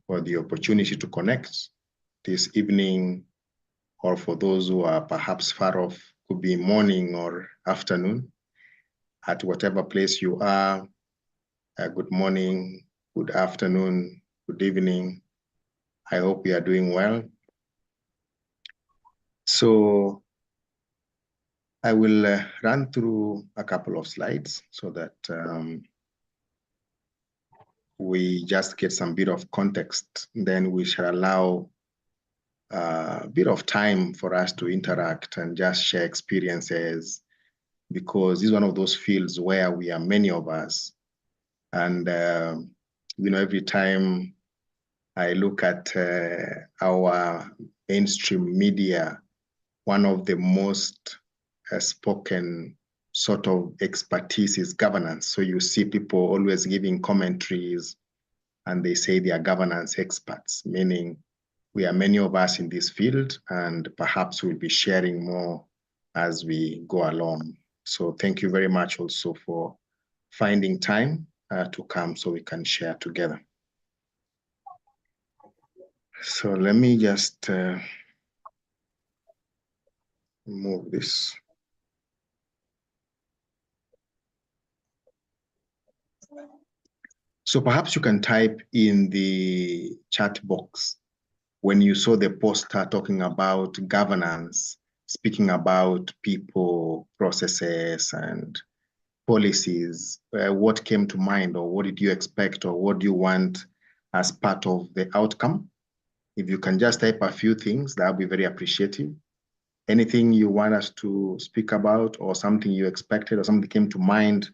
for the opportunity to connect this evening, or for those who are perhaps far off, could be morning or afternoon, at whatever place you are. Good morning, good afternoon, good evening. I hope you are doing well. So I will run through a couple of slides so that we just get some bit of context. Then we shall allow a bit of time for us to interact and just share experiences, because this is one of those fields where we are many of us. And, every time I look at our mainstream media, one of the most spoken sort of expertise is governance. So you see people always giving commentaries and they say they are governance experts, meaning we are many of us in this field, and perhaps we'll be sharing more as we go along. So thank you very much also for finding time to come so we can share together. So let me just move this. So perhaps you can type in the chat box when you saw the poster talking about governance, speaking about people, processes, and policies, what came to mind, or what did you expect, or what do you want as part of the outcome? If you can just type a few things, that would be very appreciative. Anything you want us to speak about, or something you expected, or something came to mind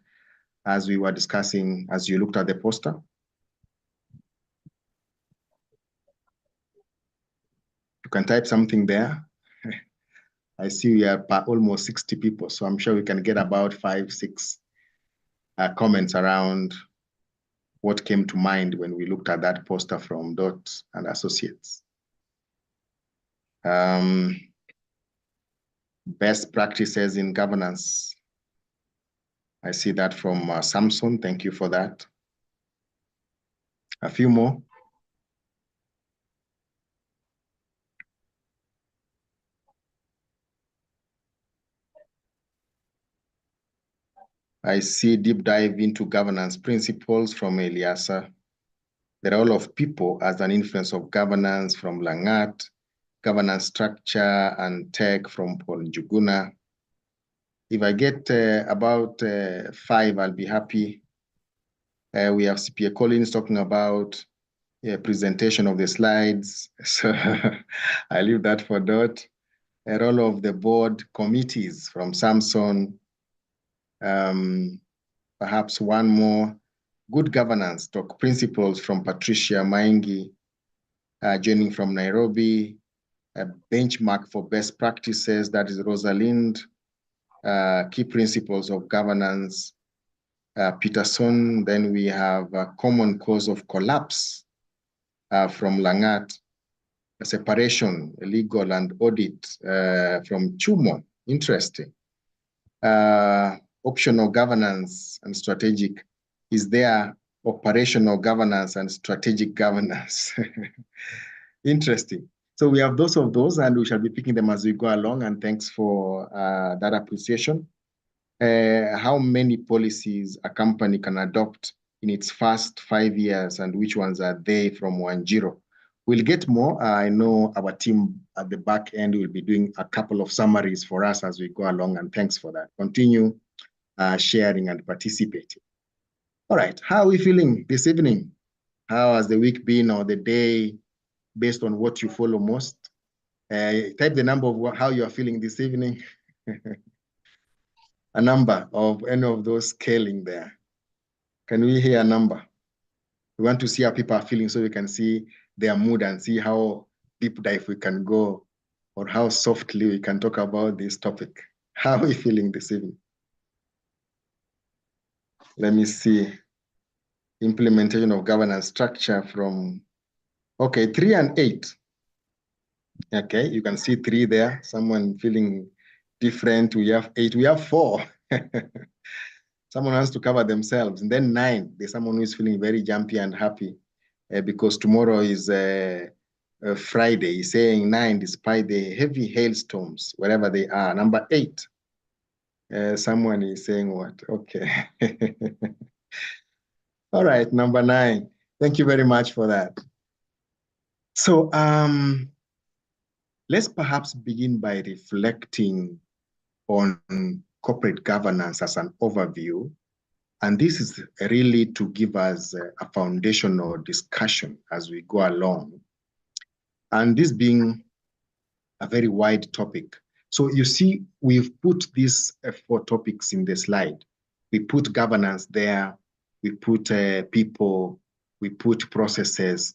as we were discussing, as you looked at the poster? You can type something there. I see we are almost 60 people, so I'm sure we can get about 5, 6 comments around what came to mind when we looked at that poster from Dorte&Associates. Best practices in governance. I see that from Samson. Thank you for that. A few more. I see deep dive into governance principles from Eliasa. The role of people as an influence of governance from Langat. Governance structure and tech from Paul Njuguna. If I get about 5, I'll be happy. We have CPA Collins talking about presentation of the slides. So I leave that for Dot. A role of the board committees from Samson. Perhaps one more. Good governance talk principles from Patricia Maingi, joining from Nairobi. A benchmark for best practices, that is Rosalind. Key principles of governance, Peterson. Then we have a common cause of collapse from Langat. A separation, legal and audit from Chumo. Interesting. Optional governance and strategic. Is there operational governance and strategic governance? Interesting. So we have those of those, and we shall be picking them as we go along, and thanks for that appreciation. How many policies a company can adopt in its first 5 years, and which ones are they from 1-0? We'll get more. I know our team at the back end will be doing a couple of summaries for us as we go along, and thanks for that. Continue sharing and participating. All right, how are we feeling this evening? How has the week been, or the day, based on what you follow most? Type the number of how you are feeling this evening. A number of any of those scaling there. Can we hear a number? We want to see how people are feeling so we can see their mood and see how deep dive we can go, or how softly we can talk about this topic. How are we feeling this evening? Let me see. Implementation of governance structure from, okay, 3 and 8. Okay, you can see 3 there. Someone feeling different. We have 8. We have 4. Someone has to cover themselves. And then 9, there's someone who is feeling very jumpy and happy. because tomorrow is Friday. He's saying 9, despite the heavy hailstorms, wherever they are. Number 8, someone is saying what? Okay. All right, number 9. Thank you very much for that. So let's perhaps begin by reflecting on corporate governance as an overview. And this is really to give us a foundational discussion as we go along. And this being a very wide topic. So you see, we've put these 4 topics in the slide. We put governance there, we put people, we put processes,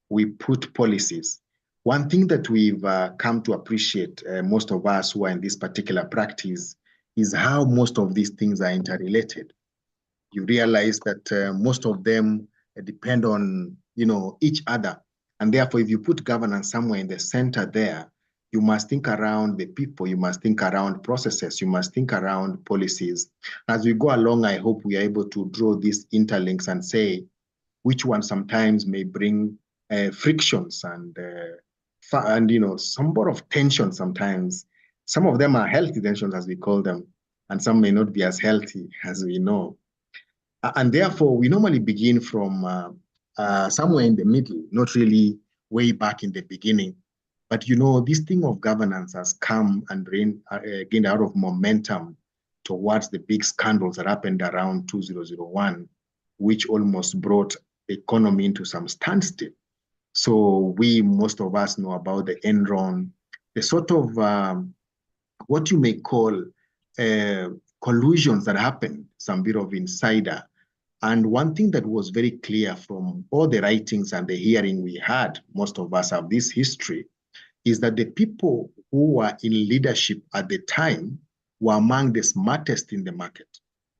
we put policies. One thing that we've come to appreciate, most of us who are in this particular practice, is how most of these things are interrelated. You realize that most of them depend on, each other. And therefore, if you put governance somewhere in the center there, you must think around the people, you must think around processes, you must think around policies. As we go along, I hope we are able to draw these interlinks and say which one sometimes may bring frictions and some sort of tension sometimes. Some of them are healthy tensions, as we call them, and some may not be as healthy as we know. And therefore, we normally begin from somewhere in the middle, not really way back in the beginning. But this thing of governance has come and gained out of momentum towards the big scandals that happened around 2001, which almost brought the economy into some standstill. So most of us know about the Enron, the sort of what you may call collusions that happened, some bit of insider. And one thing that was very clear from all the writings and the hearing we had, most of us have this history, is that the people who were in leadership at the time were among the smartest in the market.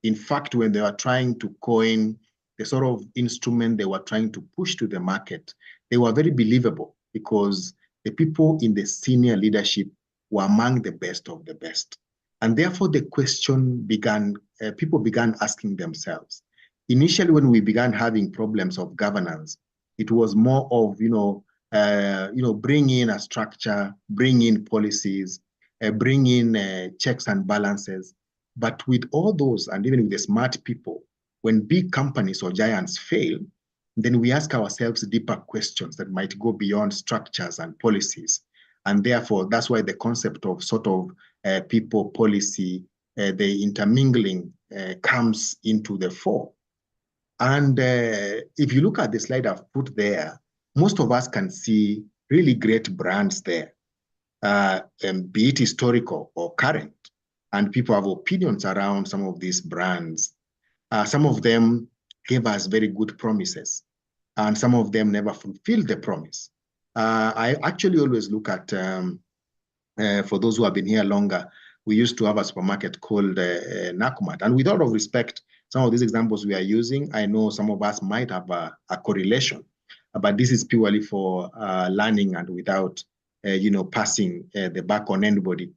In fact, when they were trying to coin the sort of instrument they were trying to push to the market, they were very believable because the people in the senior leadership were among the best of the best. And therefore, the question began, people began asking themselves. Initially, when we began having problems of governance, it was more of, bring in a structure, bring in policies, bring in checks and balances. But with all those, and even with the smart people, when big companies or giants fail, then we ask ourselves deeper questions that might go beyond structures and policies. And therefore, that's why the concept of sort of people, policy, the intermingling comes into the fore. And if you look at the slide I've put there, most of us can see really great brands there, be it historical or current. And people have opinions around some of these brands. Some of them gave us very good promises, and some of them never fulfilled the promise. I actually always look at, for those who have been here longer, we used to have a supermarket called Nakumat. And with all of respect, some of these examples we are using, I know some of us might have a correlation, but this is purely for learning and without, passing the buck on anybody.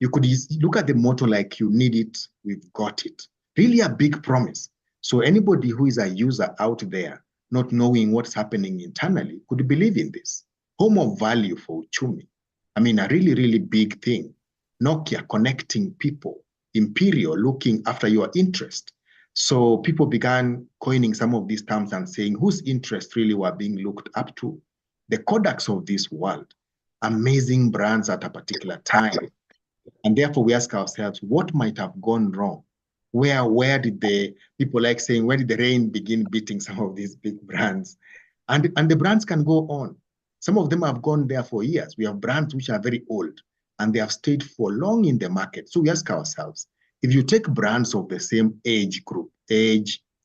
You could look at the motto like, you need it, we've got it. Really a big promise. So anybody who is a user out there, not knowing what's happening internally, could believe in this. Home of value for Uchumi. I mean, a really, really big thing. Nokia connecting people. Imperial looking after your interest. So people began coining some of these terms and saying whose interests really were being looked up to. The Kodaks of this world. Amazing brands at a particular time. And therefore we ask ourselves, what might have gone wrong? Where did the people like saying, where did the rain begin beating some of these big brands? And the brands can go on. Some of them have gone there for years. We have brands which are very old and they have stayed for long in the market. So we ask ourselves, if you take brands of the same age group,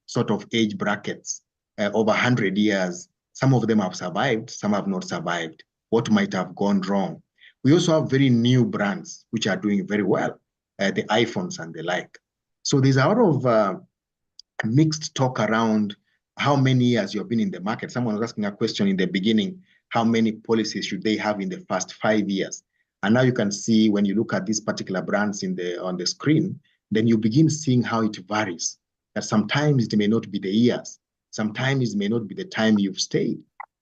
sort of age brackets, over 100 years, some of them have survived, some have not survived. What might have gone wrong? We also have very new brands which are doing very well, the iPhones and the like. So there's a lot of mixed talk around how many years you've been in the market. Someone was asking a question in the beginning, how many policies should they have in the first 5 years? And now you can see when you look at these particular brands on the screen, then you begin seeing how it varies. That sometimes it may not be the years, sometimes it may not be the time you've stayed.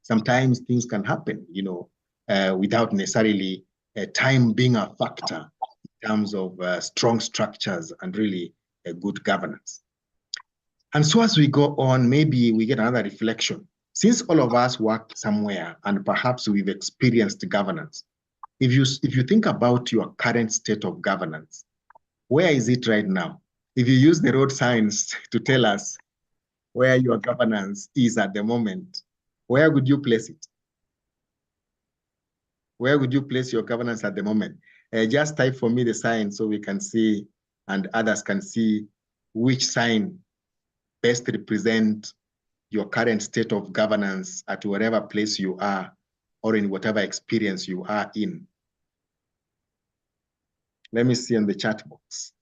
sometimes things can happen, without necessarily time being a factor in terms of strong structures and really a good governance. And so as we go on, maybe we get another reflection. Since all of us work somewhere and perhaps we've experienced governance, if you think about your current state of governance, where is it right now? If you use the road signs to tell us where your governance is at the moment, where would you place it? Where would you place your governance at the moment? Just type for me the sign so we can see and others can see which sign best represent your current state of governance at whatever place you are or in whatever experience you are in. Let me see in the chat box.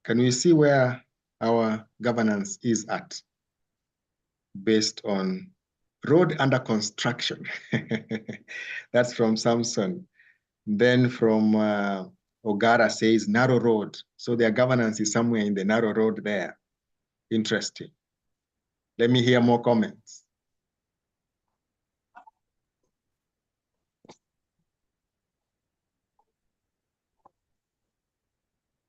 Can we see where our governance is at based on road under construction? That's from Samson. Then from Ogara says narrow road. So their governance is somewhere in the narrow road there. Interesting. Let me hear more comments.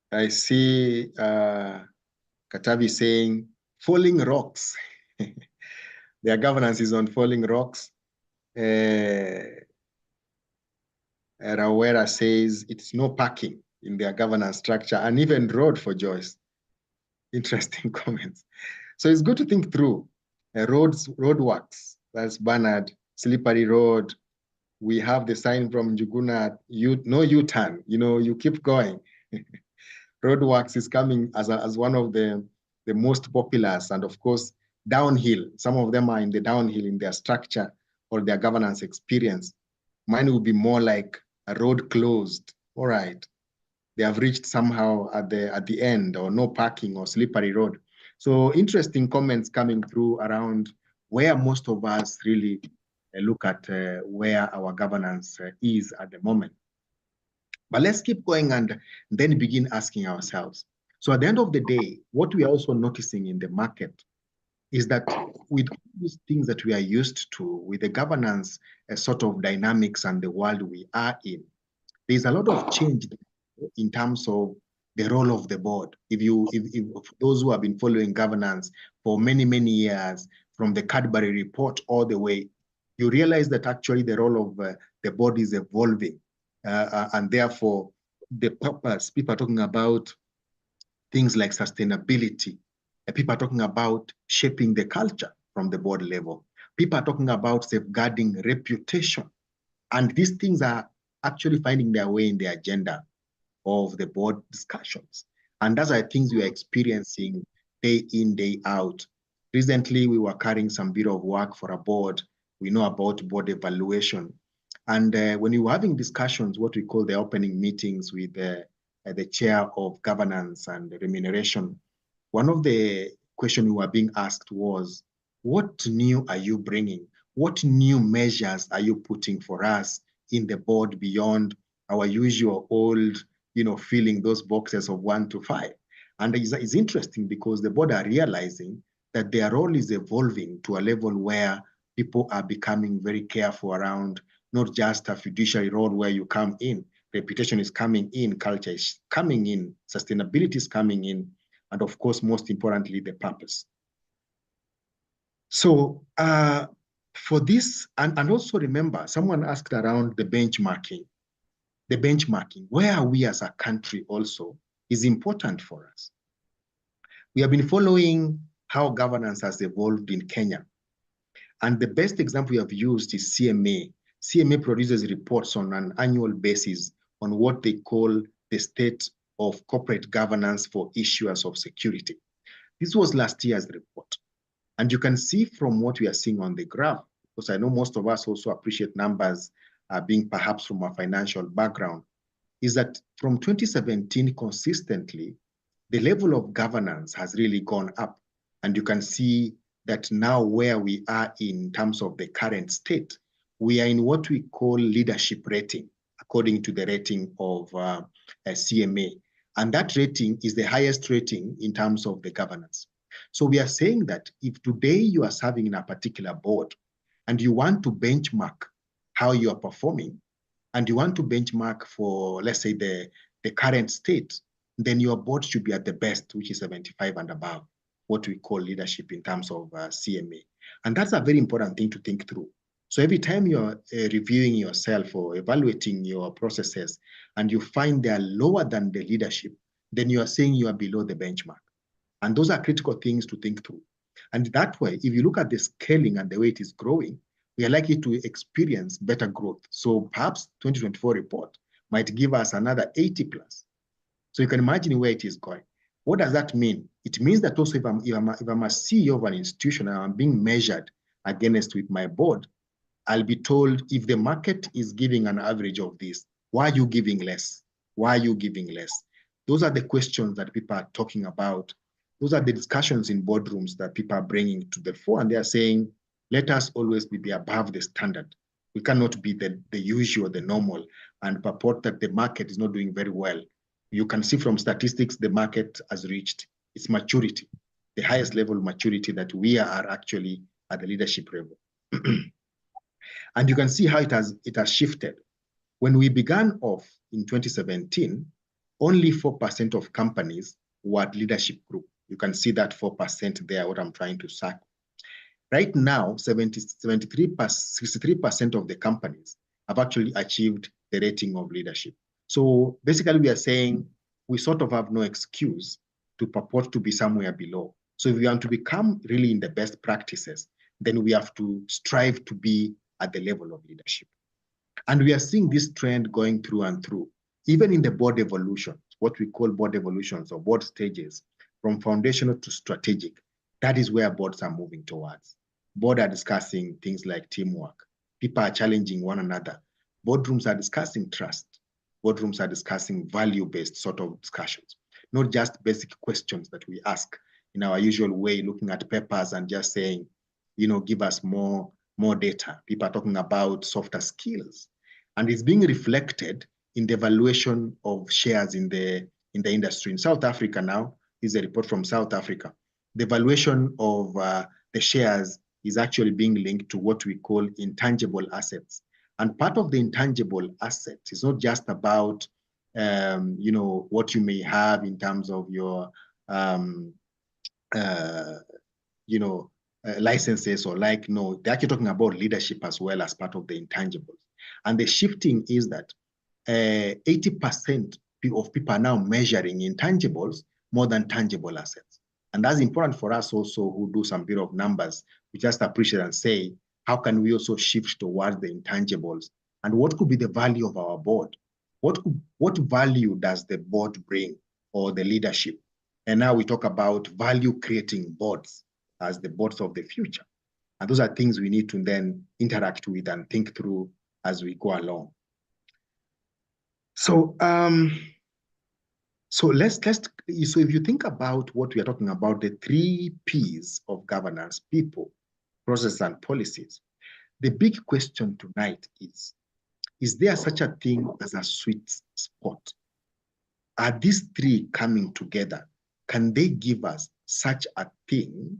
I see Katabi saying falling rocks. Their governance is on falling rocks. Rawera says it's no parking in their governance structure and even road for Joyce. Interesting comments. So it's good to think through roadworks. That's Bernard, slippery road. We have the sign from Njuguna, no U-turn, you keep going. Roadworks is coming as one of the most popular, and of course, downhill. Some of them are in the downhill in their structure or their governance experience. Mine will be more like a road closed. All right. They have reached somehow at the end, or no parking or slippery road. So interesting comments coming through around where most of us really look at where our governance is at the moment. But let's keep going and then begin asking ourselves. So at the end of the day, what we are also noticing in the market is that with these things that we are used to, with the governance sort of dynamics and the world we are in, there's a lot of change in terms of the role of the board. If those who have been following governance for many, many years, from the Cadbury report all the way, you realize that actually the role of the board is evolving. And therefore, the purpose, people are talking about things like sustainability. People are talking about shaping the culture from the board level. People are talking about safeguarding reputation. And these things are actually finding their way in the agenda of the board discussions. And those are things we are experiencing day in, day out. Recently, we were carrying some bit of work for a board. We know about board evaluation. And when you were having discussions, what we call the opening meetings with the chair of governance and remuneration, one of the questions we were being asked was, what new are you bringing? What new measures are you putting for us in the board beyond our usual old, filling those boxes of 1 to 5? And it's interesting because the board are realizing that their role is evolving to a level where people are becoming very careful around not just a fiduciary role where you come in, reputation is coming in, culture is coming in, sustainability is coming in, and of course, most importantly, the purpose. So for this, and also remember, someone asked around the benchmarking. The benchmarking, where are we as a country also, is important for us. We have been following how governance has evolved in Kenya. And the best example we have used is CMA. CMA produces reports on an annual basis on what they call the state of corporate governance for issuers of security. This was last year's report. And you can see from what we are seeing on the graph, because I know most of us also appreciate numbers being perhaps from a financial background, is that from 2017 consistently, the level of governance has really gone up. And you can see that now where we are in terms of the current state, we are in what we call leadership rating, according to the rating of CMA. And that rating is the highest rating in terms of the governance. So we are saying that if today you are serving in a particular board and you want to benchmark how you are performing, and you want to benchmark for, let's say, the current state, then your board should be at the best, which is 75 and above, what we call leadership in terms of CMA. And that's a very important thing to think through. So every time you're reviewing yourself or evaluating your processes and you find they are lower than the leadership, then you are saying you are below the benchmark. And those are critical things to think through. And that way, if you look at the scaling and the way it is growing, we are likely to experience better growth. So perhaps 2024 report might give us another 80 plus. So you can imagine where it is going. What does that mean? It means that also if I'm a CEO of an institution and I'm being measured against with my board, I'll be told if the market is giving an average of this, why are you giving less? Why are you giving less? Those are the questions that people are talking about. Those are the discussions in boardrooms that people are bringing to the fore, and they are saying, let us always be above the standard. We cannot be the usual, the normal, and purport that the market is not doing very well. You can see from statistics, the market has reached its maturity, the highest level of maturity that we are actually at the leadership level. And you can see how it has shifted. When we began off in 2017, only 4% of companies were at leadership group. You can see that 4% there, what I'm trying to say. Right now, 63% of the companies have actually achieved the rating of leadership. So basically, we are saying we sort of have no excuse to purport to be somewhere below. So if we want to become really in the best practices, then we have to strive to be at the level of leadership. And we are seeing this trend going through and through, even in the board evolution, what we call board evolutions or board stages, from foundational to strategic. That is where boards are moving towards. Boards are discussing things like teamwork. People are challenging one another. Boardrooms are discussing trust. Boardrooms are discussing value-based sort of discussions, not just basic questions that we ask in our usual way, looking at papers and just saying, give us more data. People are talking about softer skills. And it's being reflected in the valuation of shares in the industry. In South Africa now, is a report from South Africa. The valuation of the shares is actually being linked to what we call intangible assets. And part of the intangible asset is not just about, what you may have in terms of your, licenses or no, they're actually talking about leadership as well as part of the intangibles. And the shifting is that 80% of people are now measuring intangibles more than tangible assets. And that's important for us also who do some bit of numbers. We just appreciate and say, how can we also shift towards the intangibles? And what could be the value of our board? What value does the board bring or the leadership? And now we talk about value creating boards as the boards of the future. And those are things we need to then interact with and think through as we go along. So, so if you think about what we are talking about, the 3 P's of governance: people, process, and policies, the big question tonight is there such a thing as a sweet spot? Are these 3 coming together? Can they give us such a thing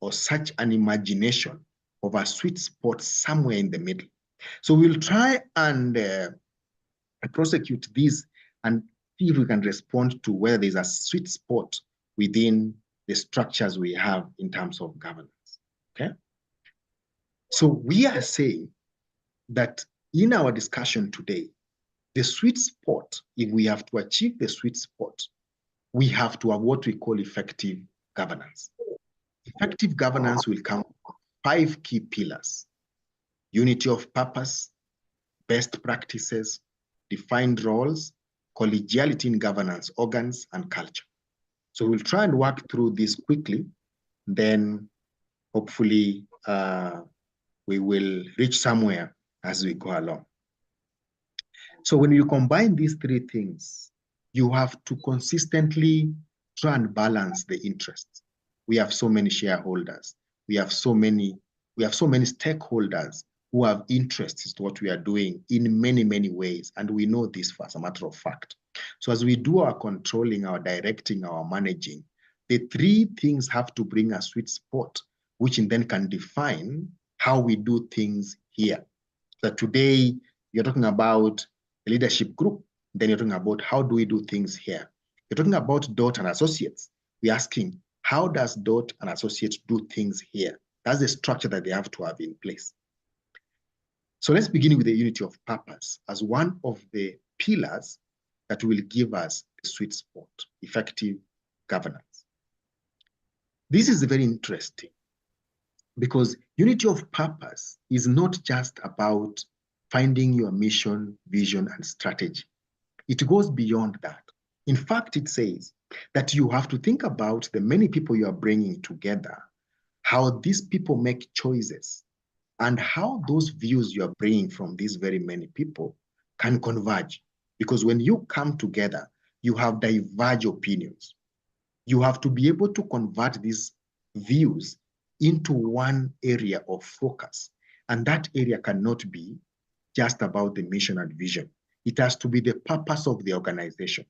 or such an imagination of a sweet spot somewhere in the middle? So we'll try and prosecute this and see if we can respond to whether there's a sweet spot within the structures we have in terms of governance, okay? So we are saying that in our discussion today, the sweet spot, if we have to achieve the sweet spot, we have to have what we call effective governance. Effective governance will come with 5 key pillars: unity of purpose, best practices, defined roles, collegiality in governance organs, and culture. So we'll try and work through this quickly, then hopefully we will reach somewhere as we go along. So when you combine these 3 things, you have to consistently try and balance the interests. We have so many shareholders. We have so many stakeholders who have interests in what we are doing in many, many ways. And we know this as a matter of fact. So as we do our controlling, our directing, our managing, the three things have to bring a sweet spot, which then can define how we do things here. So today, you're talking about a leadership group. Then you're talking about how do we do things here. You're talking about Dorte&Associates. We're asking, how does Dorte&Associates do things here? That's the structure that they have to have in place. So let's begin with the unity of purpose as one of the pillars that will give us a sweet spot, effective governance. This is very interesting because unity of purpose is not just about finding your mission, vision, and strategy. It goes beyond that. In fact, it says that you have to think about the many people you are bringing together, how these people make choices, and how those views you are bringing from these very many people can converge. Because when you come together, you have divergent opinions. You have to be able to convert these views into one area of focus. And that area cannot be just about the mission and vision. It has to be the purpose of the organization.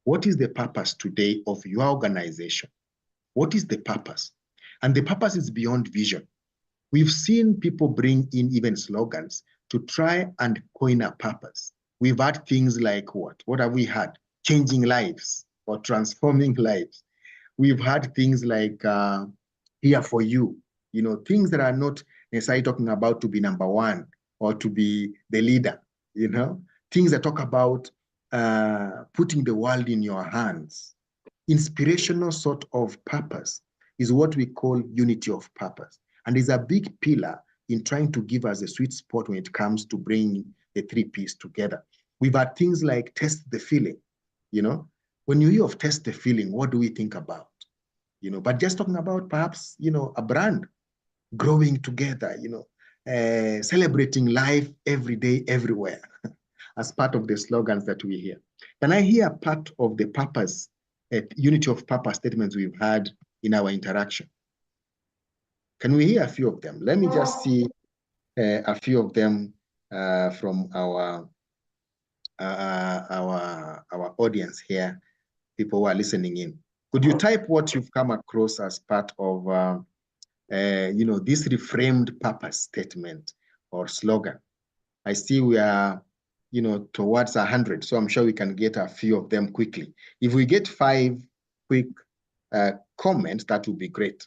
What is the purpose today of your organization? What is the purpose? And the purpose is beyond vision. We've seen people bring in even slogans to try and coin a purpose. We've had things like what? What have we had? Changing lives or transforming lives. We've had things like here for you, things that are not necessarily talking about to be number one or to be the leader, things that talk about putting the world in your hands. Inspirational sort of purpose is what we call unity of purpose. And is a big pillar in trying to give us a sweet spot when it comes to bringing the three P's together. We've had things like test the feeling. When you hear of test the feeling, what do we think about? But just talking about perhaps, a brand growing together, celebrating life every day, everywhere, as part of the slogans that we hear. Can I hear part of the purpose, unity of purpose statements we've had in our interaction? Can we hear a few of them? Let me just see a few of them from our audience here, people who are listening in. Could you type what you've come across as part of, this reframed purpose statement or slogan? I see we are, towards 100, so I'm sure we can get a few of them quickly. If we get 5 quick comments, that would be great.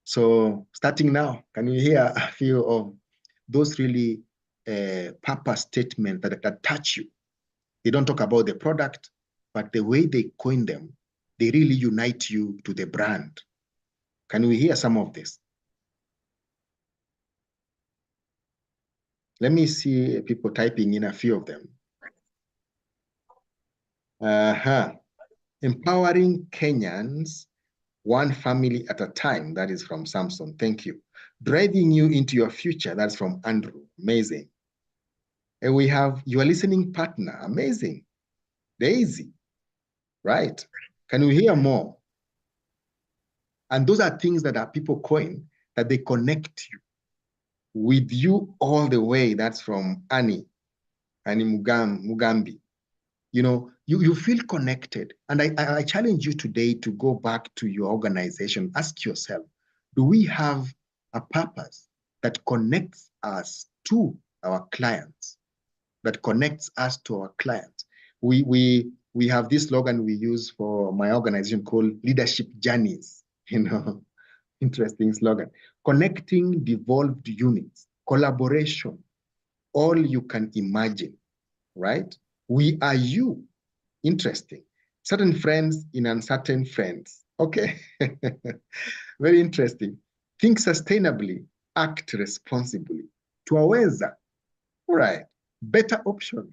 So starting now, can you hear a few of those really purpose statements that touch you? They don't talk about the product, but the way they coin them, they really unite you to the brand. Can we hear some of this? Let me see people typing in a few of them. Empowering Kenyans, one family at a time. That is from Samson. Thank you. Driving you into your future. That's from Andrew. Amazing. And we have your listening partner. Amazing. Daisy. Right. Can we hear more? And those are things that are people coin, that they connect you with you all the way. That's from Annie Mugambi. You feel connected. And I challenge you today to go back to your organization. Ask yourself, do we have a purpose that connects us to our clients? That connects us to our clients. We have this slogan we use for my organization called Leadership Journeys. Interesting slogan. Connecting devolved units, collaboration, all you can imagine, right? We are you. Interesting. Certain friends in uncertain friends. Okay. Very interesting. Think sustainably, act responsibly. Tuaweza. All right. Better option.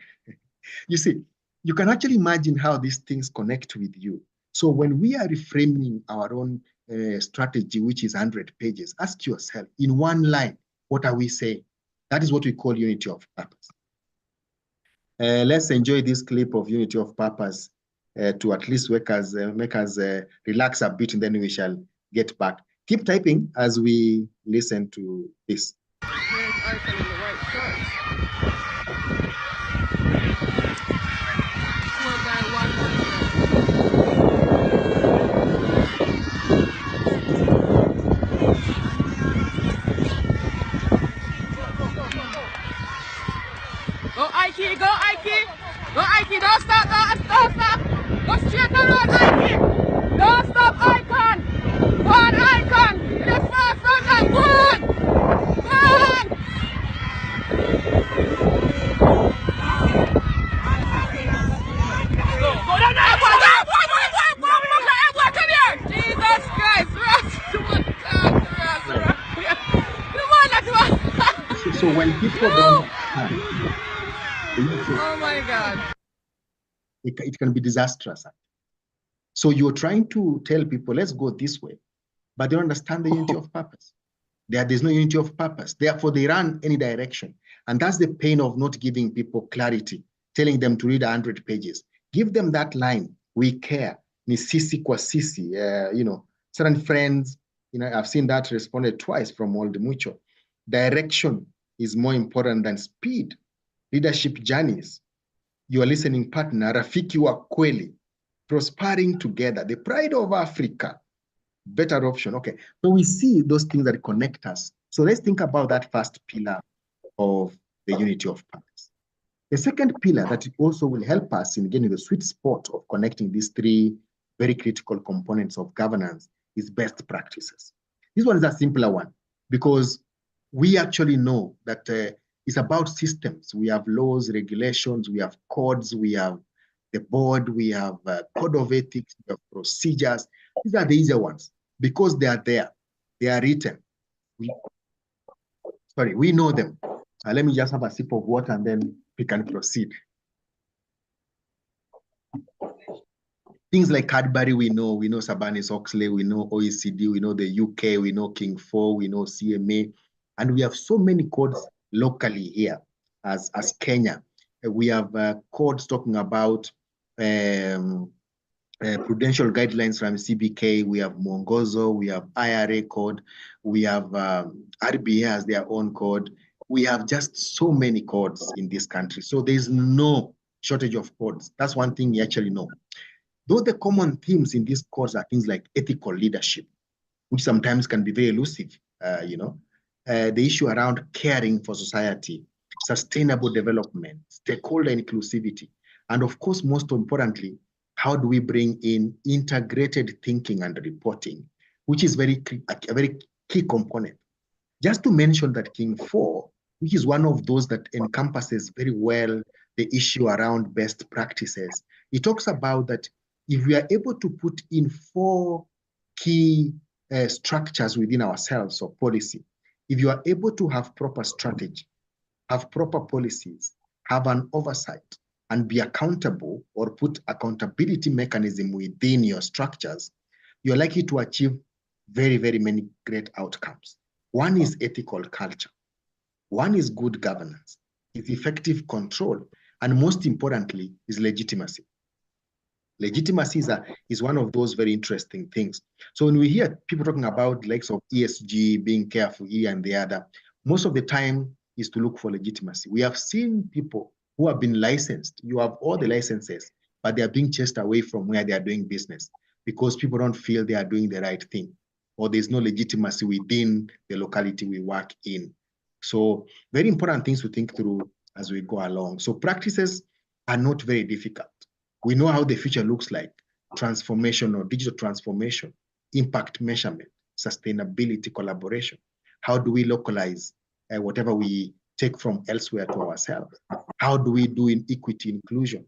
You see, you can actually imagine how these things connect with you. So when we are reframing our own strategy, which is 100 pages, ask yourself, in one line, what are we saying? That is what we call unity of purpose. Let's enjoy this clip of unity of purpose to at least make us relax a bit, and then we shall get back. Keep typing as we listen to this. Well, So when people don't understand, Oh my God. it can be disastrous. So you're trying to tell people, let's go this way, but they don't understand the unity of purpose. There's no unity of purpose. Therefore, they run any direction. And that's the pain of not giving people clarity, telling them to read 100 pages. Give them that line, we care, ni sisi kwa sisi. Certain friends, I've seen that responded twice from Old Mutual. Direction is more important than speed. Leadership journeys, your listening partner, rafiki wa kweli, prospering together, the pride of Africa, better option. Okay, so we see those things that connect us. So let's think about that first pillar of the unity of purpose. The second pillar that also will help us in getting the sweet spot of connecting these three very critical components of governance is best practices. This one is a simpler one because we actually know that it's about systems. We have laws, regulations, we have codes, we have the board, we have code of ethics, we have procedures. These are the easier ones because they are there. They are written. We know them. Let me just have a sip of water and then we can proceed. Things like Cadbury, we know Sarbanes-Oxley, we know OECD, we know the UK, we know King 4, we know CMA, and we have so many codes locally here as Kenya. We have codes talking about prudential guidelines from CBK, we have Mwongozo, we have IRA code, we have RBA has their own code. We have just so many codes in this country. So there's no shortage of codes. That's one thing you actually know. Though the common themes in these codes are things like ethical leadership, which sometimes can be very elusive, the issue around caring for society, sustainable development, stakeholder inclusivity, and of course, most importantly, how do we bring in integrated thinking and reporting, which is a very key component. Just to mention that King 4, which is one of those that encompasses very well the issue around best practices, it talks about that if we are able to put in 4 key structures within ourselves or policy, if you are able to have proper strategy, have proper policies, have an oversight, and be accountable or put accountability mechanism within your structures, you're likely to achieve very, very many great outcomes. One is ethical culture. One is good governance, is effective control, and most importantly, is legitimacy. Legitimacy is one of those very interesting things. So when we hear people talking about the likes of ESG, being careful here and the other, most of the time is to look for legitimacy. We have seen people who have been licensed. You have all the licenses, but they are being chased away from where they are doing business because people don't feel they are doing the right thing, or there's no legitimacy within the locality we work in. So very important things to think through as we go along. So practices are not very difficult. We know how the future looks like: transformation or digital transformation, impact measurement, sustainability, collaboration. How do we localize whatever we take from elsewhere to ourselves? How do we do in equity, inclusion,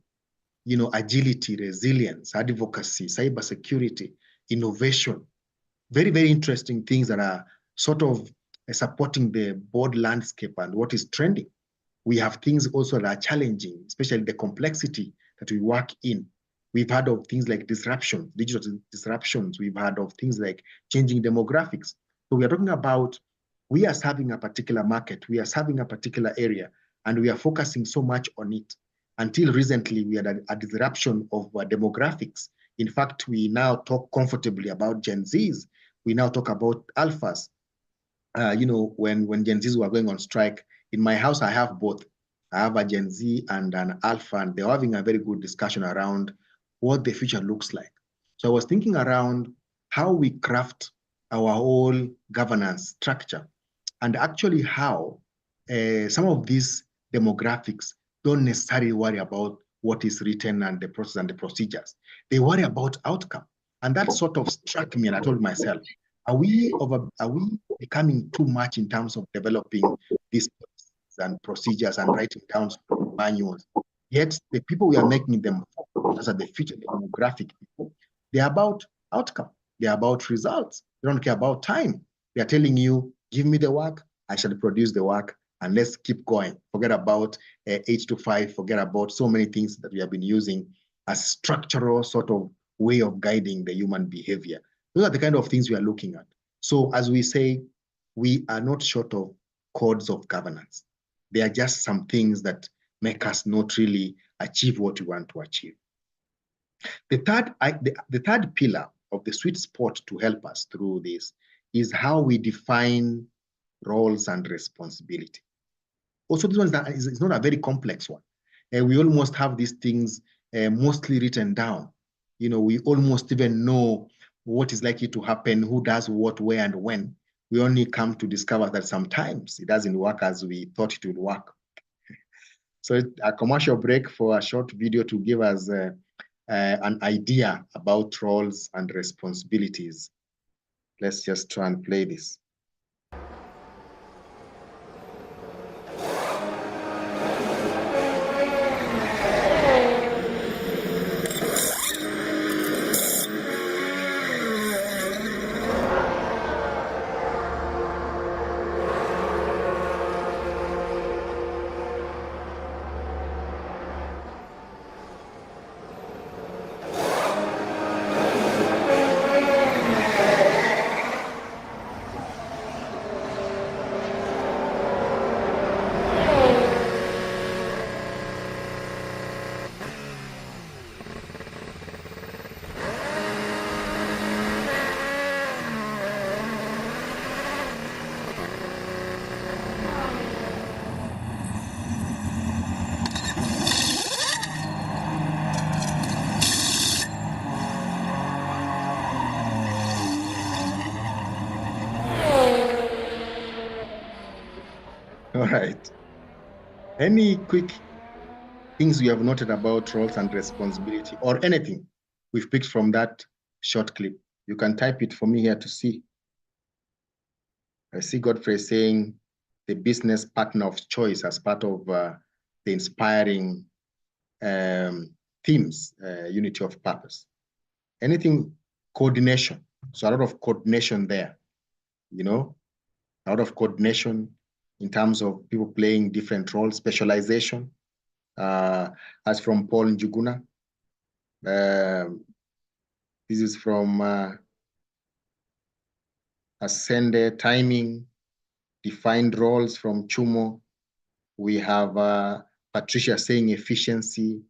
agility, resilience, advocacy, cybersecurity, innovation? Very, very interesting things that are sort of supporting the board landscape and what is trending. We have things also that are challenging, especially the complexity that we work in. We've heard of things like disruption, digital disruptions. We've heard of things like changing demographics. So we are talking about, we are serving a particular market, we are serving a particular area, and we are focusing so much on it. Until recently, we had a disruption of demographics. In fact, we now talk comfortably about Gen Zs. We now talk about alphas. When Gen Zs were going on strike, in my house, I have both. I have a Gen Z and an alpha, and they're having a very good discussion around what the future looks like. So I was thinking around how we craft our whole governance structure, and actually how some of these demographics don't necessarily worry about what is written and the process and the procedures. They worry about outcome. And that sort of struck me, and I told myself, are we becoming too much in terms of developing these and procedures and writing down manuals? Yet the people we are making them for, those are the future demographic people, they're about outcome. They're about results. They don't care about time. They're telling you, give me the work, I shall produce the work, and let's keep going. Forget about 8 to 5, forget about so many things that we have been using as structural sort of way of guiding the human behavior. Those are the kind of things we are looking at. So as we say, we are not short of codes of governance. They are just some things that make us not really achieve what we want to achieve. The third pillar of the sweet spot to help us through this is how we define roles and responsibility. Also, this one is not a very complex one. We almost have these things mostly written down. We almost even know what is likely to happen, who does what, where, and when. We only come to discover that sometimes it doesn't work as we thought it would work. So a commercial break for a short video to give us an idea about roles and responsibilities. Let's just try and play this. All right. Any quick things you have noted about roles and responsibility, or anything we've picked from that short clip? You can type it for me here to see. I see Godfrey saying the business partner of choice as part of the inspiring themes, unity of purpose. Anything coordination. So a lot of coordination there, a lot of coordination in terms of people playing different roles, specialization, as from Paul Njuguna. This is from Ascende, timing, defined roles from Chumo. We have Patricia saying efficiency.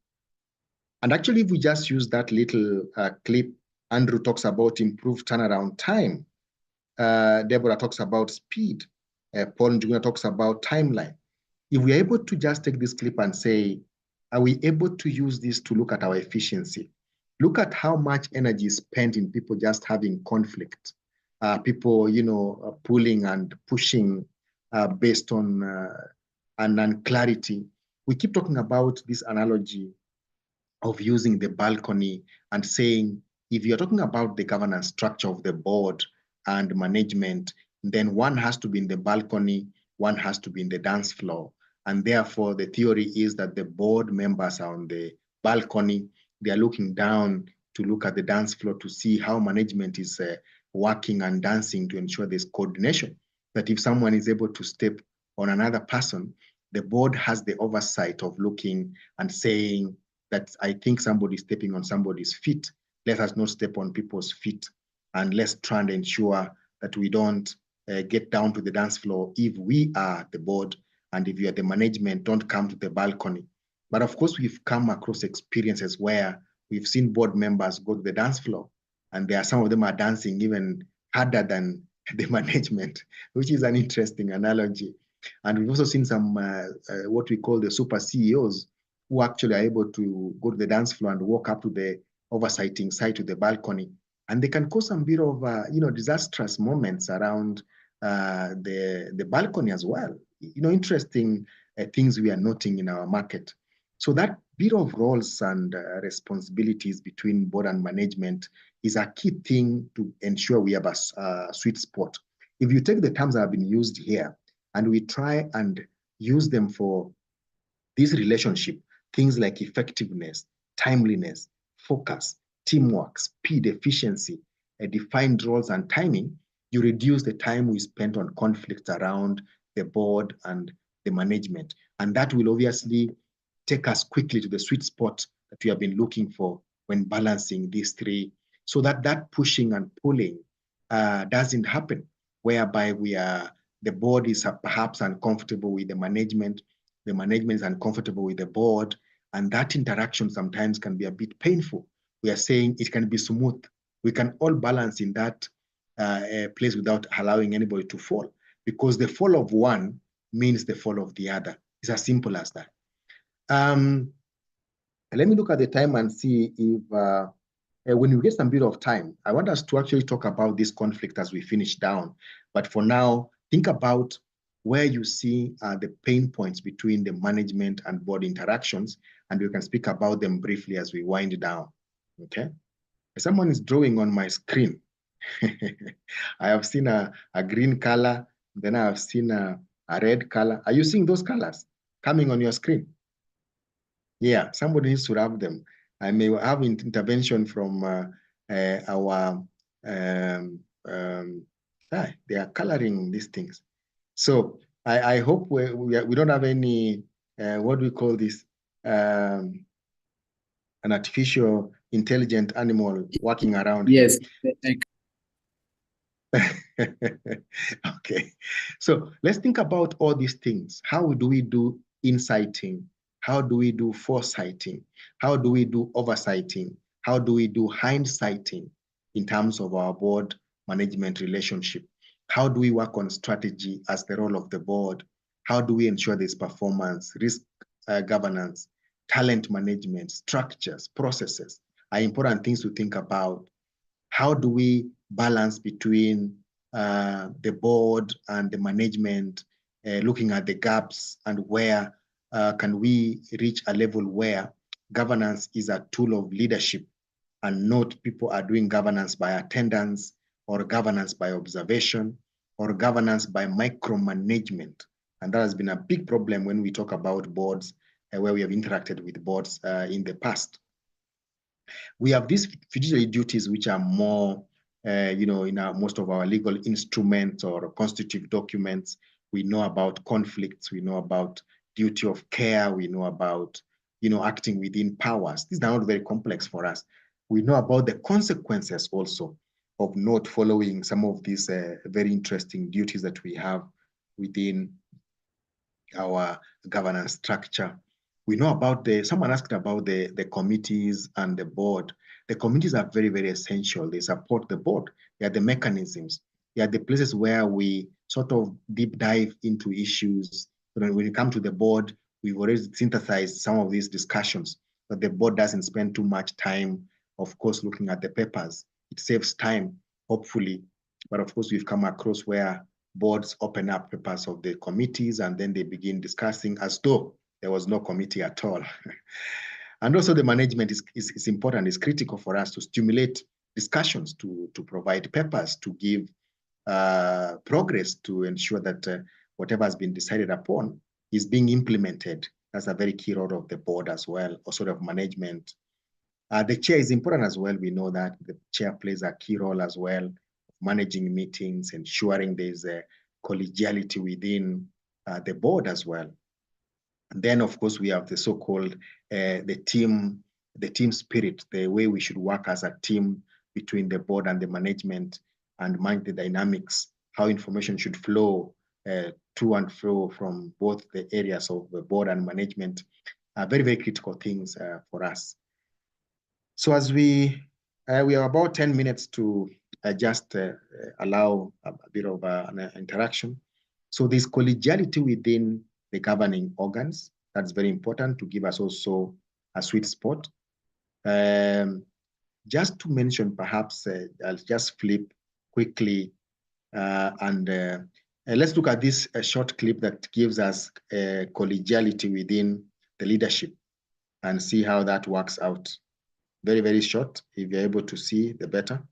And actually, if we just use that little clip, Andrew talks about improved turnaround time. Deborah talks about speed. Paul Njuguna talks about timeline. If we're able to just take this clip and say, are we able to use this to look at our efficiency? Look at how much energy is spent in people just having conflict. People, pulling and pushing based on clarity. We keep talking about this analogy of using the balcony and saying, if you're talking about the governance structure of the board and management, then one has to be in the balcony, one has to be in the dance floor. And therefore, the theory is that the board members are on the balcony. They are looking down to look at the dance floor to see how management is working and dancing to ensure there's coordination. That if someone is able to step on another person, the board has the oversight of looking and saying that I think somebody's stepping on somebody's feet. Let us not step on people's feet. And let's try and ensure that we don't get down to the dance floor. If we are the board and if you are the management, don't come to the balcony. But of course, we've come across experiences where we've seen board members go to the dance floor, and there are some of them are dancing even harder than the management, which is an interesting analogy. And we've also seen some what we call the super CEOs who actually are able to go to the dance floor and walk up to the oversighting side to the balcony. And they can cause some bit of, disastrous moments around the balcony as well. Interesting things we are noting in our market. So that bit of roles and responsibilities between board and management is a key thing to ensure we have a sweet spot. If you take the terms that have been used here and we try and use them for this relationship, things like effectiveness, timeliness, focus, teamwork, speed, efficiency, defined roles and timing, you reduce the time we spent on conflicts around the board and the management. And that will obviously take us quickly to the sweet spot that we have been looking for when balancing these three, so that that pushing and pulling doesn't happen, whereby the board is perhaps uncomfortable with the management is uncomfortable with the board, and that interaction sometimes can be a bit painful. We are saying it can be smooth. We can all balance in that place without allowing anybody to fall, because the fall of one means the fall of the other. It's as simple as that. Let me look at the time and see if when we get some bit of time, I want us to actually talk about this conflict as we finish down. But for now, think about where you see the pain points between the management and board interactions, and we can speak about them briefly as we wind down. Okay? Someone is drawing on my screen. I have seen a green color, then I have seen a red color. Are you seeing those colors coming on your screen? Yeah, somebody needs to wrap them. I may have intervention from our, they are coloring these things. So I hope we don't have any, what do we call this? An artificial intelligent animal walking around here. Yes. Okay, so let's think about all these things. How do we do insighting? How do we do foresighting? How do we do oversighting? How do we do hindsighting in terms of our board management relationship? How do we work on strategy as the role of the board? How do we ensure there's performance, risk governance, talent management, structures, processes are important things to think about. How do we balance between the board and the management, looking at the gaps and where can we reach a level where governance is a tool of leadership and not people are doing governance by attendance or governance by observation or governance by micromanagement. And that has been a big problem when we talk about boards, where we have interacted with boards in the past. We have these fiduciary duties which are more, in most of our legal instruments or constitutive documents. We know about conflicts, we know about duty of care, we know about, acting within powers. These are not very complex for us. We know about the consequences also of not following some of these very interesting duties that we have within our governance structure. We know about someone asked about the committees and the board. The committees are very, very essential. They support the board. They are the mechanisms. They are the places where we sort of deep dive into issues. When we come to the board, we've already synthesized some of these discussions, but the board doesn't spend too much time, of course, looking at the papers. It saves time, hopefully. But of course, we've come across where boards open up papers of the committees and then they begin discussing as though there was no committee at all. And also the management is important, it's critical for us to stimulate discussions, to provide papers, to give progress, to ensure that whatever has been decided upon is being implemented. That's a very key role of the board as well, or sort of management. The chair is important as well. We know that the chair plays a key role as well, managing meetings, ensuring there's a collegiality within the board as well. And then, of course, we have the so-called the team spirit, the way we should work as a team between the board and the management, and mind the dynamics, how information should flow to and fro from both the areas of the board and management are very, very critical things for us. So as we are about 10 minutes to just allow a bit of an interaction. So there's collegiality within the governing organs. That's very important to give us also a sweet spot. Just to mention, perhaps I'll just flip quickly and let's look at this short clip that gives us collegiality within the leadership and see how that works out. Very, very short. If you're able to see, the better.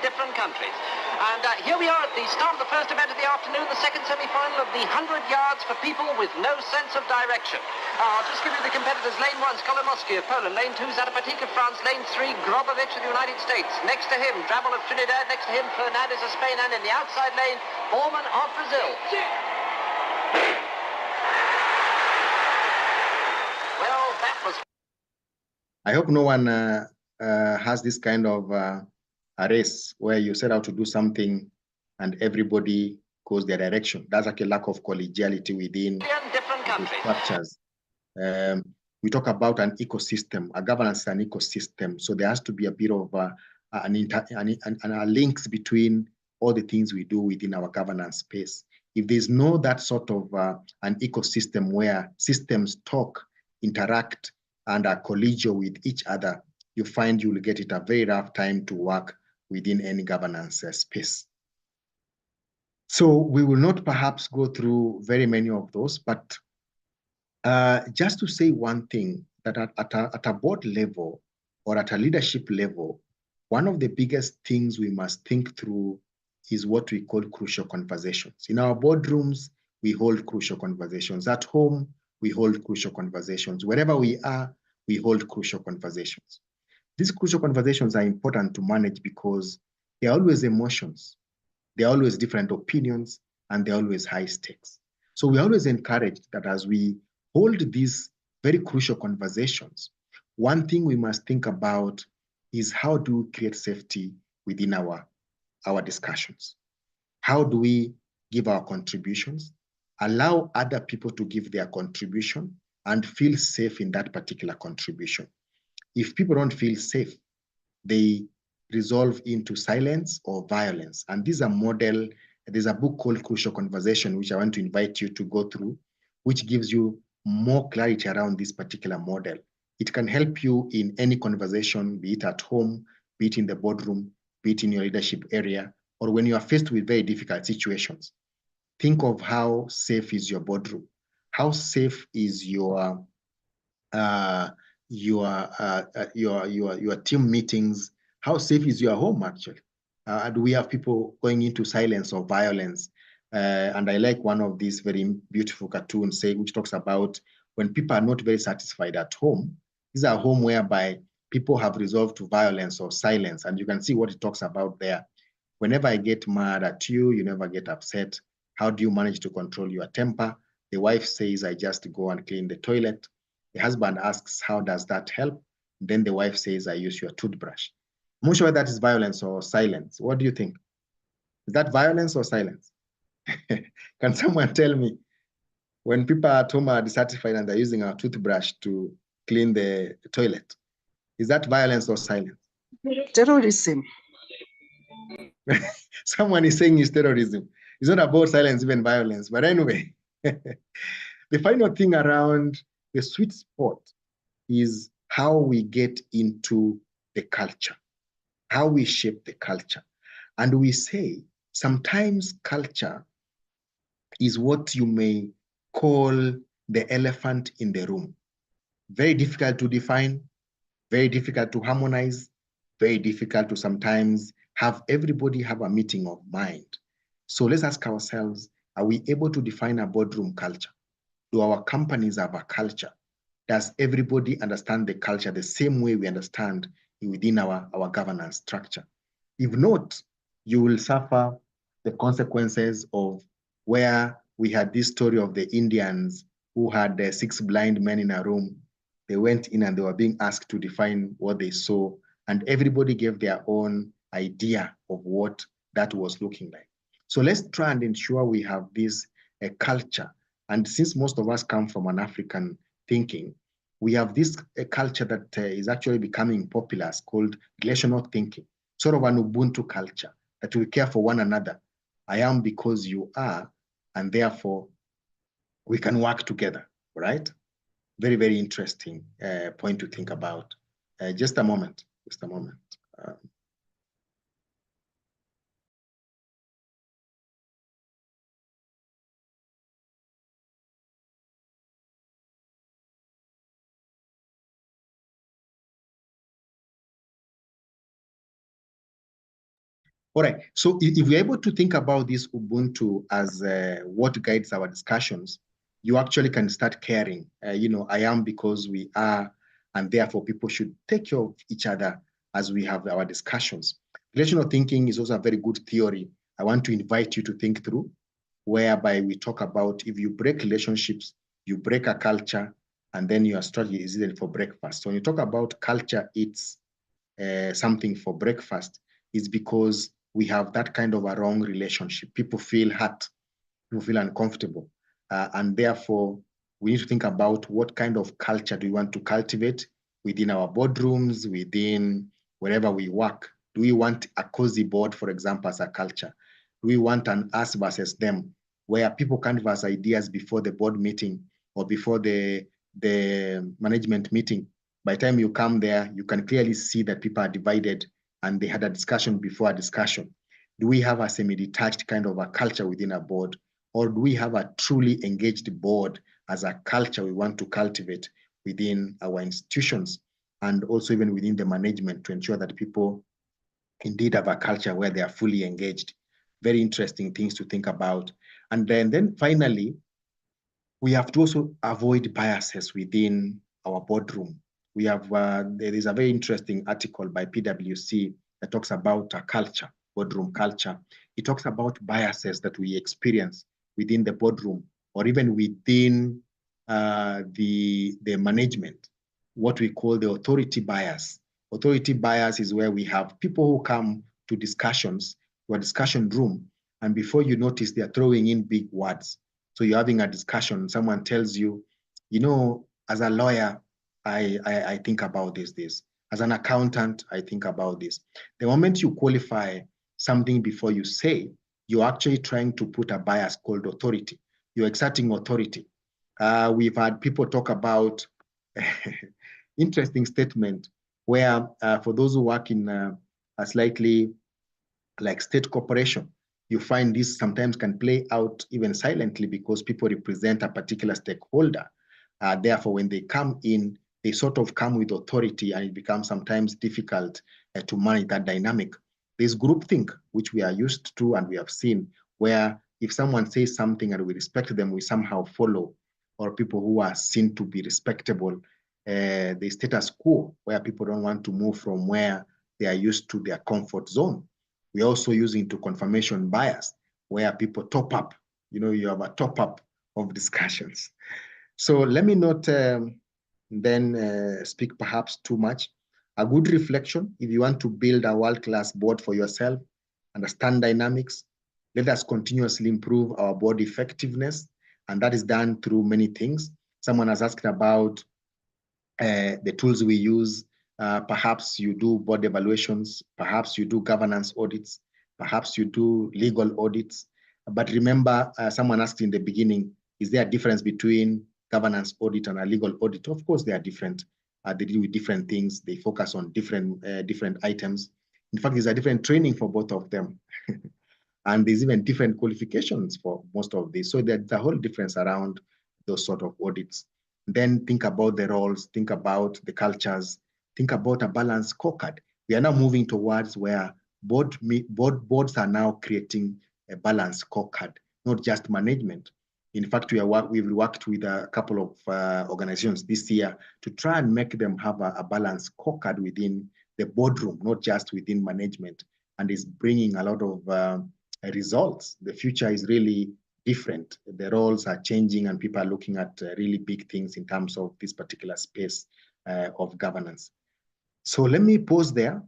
Different countries. And here we are at the start of the first event of the afternoon, the second semi-final of the 100 yards for people with no sense of direction. I'll just give you the competitors. Lane 1, Skolomoski of Poland. Lane 2, Zarapatik of France. Lane 3, Grobovich of the United States. Next to him, Drabble of Trinidad. Next to him, Fernandez of Spain. And in the outside lane, Borman of Brazil. That was... I hope no one has this kind of a race where you set out to do something and everybody goes their direction. That's like a lack of collegiality within different the structures. We talk about an ecosystem. A governance is an ecosystem. So there has to be a bit of a links between all the things we do within our governance space. If there's no that sort of an ecosystem where systems talk, interact, and are collegial with each other, you find you'll get it a very rough time to work within any governance space. So we will not perhaps go through very many of those, but just to say one thing, that at a board level or at a leadership level, one of the biggest things we must think through is what we call crucial conversations. In our boardrooms, we hold crucial conversations. At home, we hold crucial conversations. Wherever we are, we hold crucial conversations. These crucial conversations are important to manage because there are always emotions, there are always different opinions, and there are always high stakes. So we always encourage that as we hold these very crucial conversations, one thing we must think about is how do we create safety within our discussions? How do we give our contributions, allow other people to give their contribution, and feel safe in that particular contribution? If people don't feel safe, they resolve into silence or violence. And these are model. There's a book called Crucial Conversation, which I want to invite you to go through, which gives you more clarity around this particular model. It can help you in any conversation, be it at home, be it in the boardroom, be it in your leadership area, or when you are faced with very difficult situations. Think of how safe is your boardroom? How safe is your team meetings? How safe is your home, actually? Do we have people going into silence or violence? And I like one of these very beautiful cartoons, which talks about when people are not very satisfied at home. These are home whereby people have resolved to violence or silence. And you can see what it talks about there. Whenever I get mad at you, you never get upset. How do you manage to control your temper? The wife says, I just go and clean the toilet. The husband asks, how does that help? Then the wife says, I use your toothbrush. I'm not sure whether that is violence or silence. What do you think? Is that violence or silence? Can someone tell me? When people at home are dissatisfied and they're using a toothbrush to clean the toilet, is that violence or silence? Terrorism. Someone is saying it's terrorism. It's not about silence, even violence. But anyway, the final thing around the sweet spot is how we get into the culture, how we shape the culture. And we say sometimes culture is what you may call the elephant in the room. Very difficult to define, very difficult to harmonize, very difficult to sometimes have everybody have a meeting of mind. So let's ask ourselves, are we able to define a boardroom culture? Do our companies have a culture? Does everybody understand the culture the same way we understand within our governance structure? If not, you will suffer the consequences of where we had this story of the Indians who had 6 blind men in a room. They went in and they were being asked to define what they saw, and everybody gave their own idea of what that was looking like. So let's try and ensure we have this culture. And since most of us come from an African thinking, we have this culture that is actually becoming popular. It's called relational thinking, sort of an Ubuntu culture, that we care for one another. I am because you are, and therefore we can work together, right? Very, very interesting point to think about. Just a moment. All right, so if we're able to think about this Ubuntu as what guides our discussions, you actually can start caring. I am because we are, and therefore people should take care of each other as we have our discussions. Relational thinking is also a very good theory. I want to invite you to think through, whereby we talk about if you break relationships, you break a culture, and then your strategy is eaten for breakfast. So when you talk about culture eats something for breakfast, it's because we have that kind of a wrong relationship. People feel hurt, people feel uncomfortable, and therefore we need to think about what kind of culture do we want to cultivate within our boardrooms, within wherever we work. Do we want a cozy board, for example, as a culture? Do we want an us versus them, where people canvass ideas before the board meeting or before the management meeting? By the time you come there, you can clearly see that people are divided and they had a discussion before a discussion. Do we have a semi-detached kind of a culture within a board? Or do we have a truly engaged board as a culture we want to cultivate within our institutions and also even within the management to ensure that people indeed have a culture where they are fully engaged? Very interesting things to think about. And then finally, we have to also avoid biases within our boardroom. We have, there is a very interesting article by PwC that talks about a culture, boardroom culture. It talks about biases that we experience within the boardroom or even within the management, what we call the authority bias. Authority bias is where we have people who come to discussions, to a discussion room, and before you notice, they're throwing in big words. So you're having a discussion, someone tells you, you know, as a lawyer, I think about this. As an accountant, I think about this. The moment you qualify something before you say, you're actually trying to put a bias called authority. You're exerting authority. We've had people talk about interesting statement where for those who work in a slightly like state corporation, you find this sometimes can play out even silently because people represent a particular stakeholder. Therefore, when they come in, they sort of come with authority and it becomes sometimes difficult to manage that dynamic. There's groupthink, which we are used to and we have seen, where if someone says something and we respect them, we somehow follow, or people who are seen to be respectable, the status quo, where people don't want to move from where they are used to their comfort zone. We're also using to confirmation bias, where people top up. You know, you have a top up of discussions. So let me not speak perhaps too much. A good reflection, if you want to build a world-class board for yourself, understand dynamics, let us continuously improve our board effectiveness. And that is done through many things. Someone has asked about the tools we use. Perhaps you do board evaluations, perhaps you do governance audits, perhaps you do legal audits. But remember, someone asked in the beginning, is there a difference between governance audit and a legal audit? Of course, they are different. They deal with different things. They focus on different items. In fact, there's a different training for both of them. And there's even different qualifications for most of these. So there's a whole difference around those sort of audits. Then think about the roles, think about the cultures, think about a balanced scorecard. We are now moving towards where boards are now creating a balanced scorecard, not just management. In fact, we've worked with a couple of organizations this year to try and make them have a balanced scorecard within the boardroom, not just within management, and is bringing a lot of results. The future is really different. The roles are changing and people are looking at really big things in terms of this particular space of governance. So let me pause there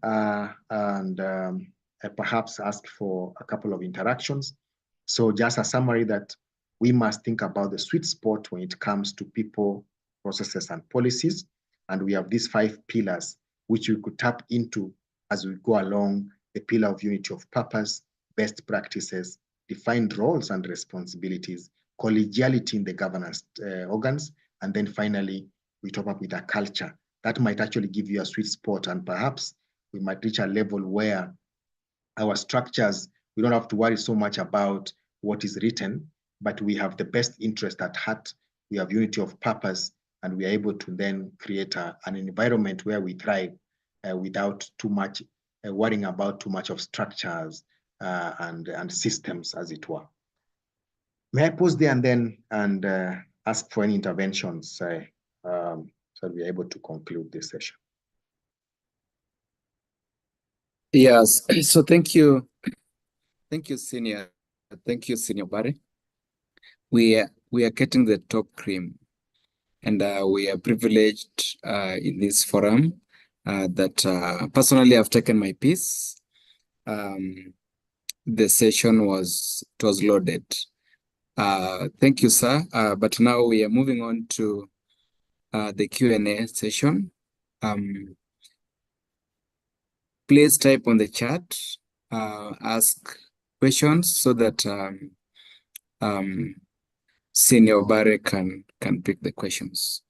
and perhaps ask for a couple of interactions. So just a summary that we must think about the sweet spot when it comes to people, processes, and policies. And we have these 5 pillars, which we could tap into as we go along: the pillar of unity of purpose, best practices, defined roles and responsibilities, collegiality in the governance organs, and then finally, we top up with a culture. That might actually give you a sweet spot, and perhaps we might reach a level where our structures, we don't have to worry so much about what is written, but we have the best interest at heart, we have unity of purpose, and we are able to then create an environment where we thrive without too much worrying about too much of structures and systems, as it were. May I pause there and then ask for any interventions so that we are able to conclude this session? Yes, so thank you, Senior. Thank you, Senior Barry. We are getting the top cream. And we are privileged in this forum that personally I've taken my piece. The session was loaded. Thank you, sir. But now we are moving on to the Q&A session. Please type on the chat, ask questions so that Senior Barre can pick the questions.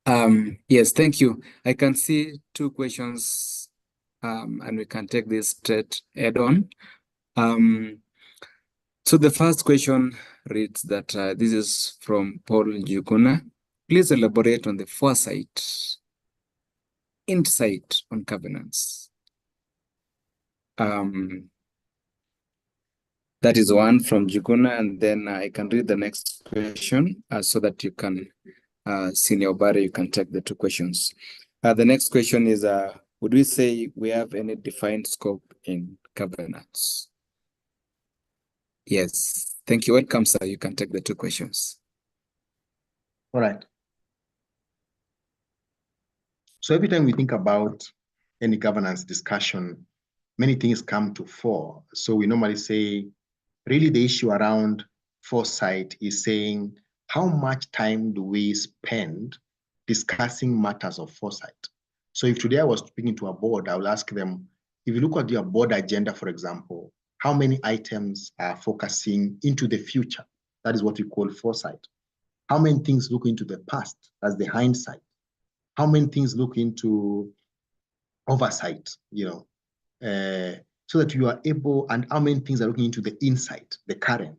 Yes, thank you. I can see 2 questions, and we can take this straight head on. So the first question reads that this is from Paul Juguna. Please elaborate on the foresight, insight on governance. That is one from Juguna, and then I can read the next question so that you can, Senior Barre, you can take the 2 questions. The next question is, would we say we have any defined scope in governance? Yes, thank you. Welcome, sir. You can take the 2 questions. All right. So every time we think about any governance discussion, many things come to fore. So we normally say, really the issue around foresight is saying, how much time do we spend discussing matters of foresight? So if today I was speaking to a board, I will ask them, if you look at your board agenda, for example, how many items are focusing into the future? That is what we call foresight. How many things look into the past? That's the hindsight. How many things look into oversight, so that you are able, and how many things are looking into the insight, the current.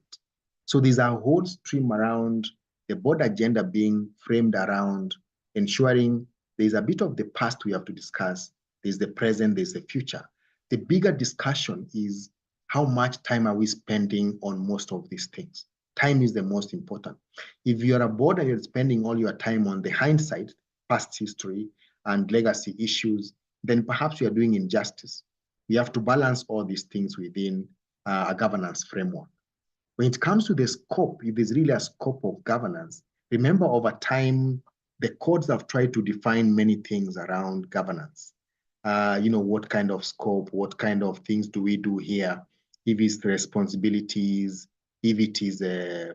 So there's a whole stream around the board agenda being framed around ensuring there's a bit of the past we have to discuss, there's the present, there's the future. The bigger discussion is how much time are we spending on most of these things? Time is the most important. If you're a board and you're spending all your time on the hindsight, past history, and legacy issues, then perhaps you are doing injustice. We have to balance all these things within a governance framework. When it comes to the scope, if there's really a scope of governance, remember over time, the courts have tried to define many things around governance. What kind of scope, what kind of things do we do here? If it's the responsibilities, if it is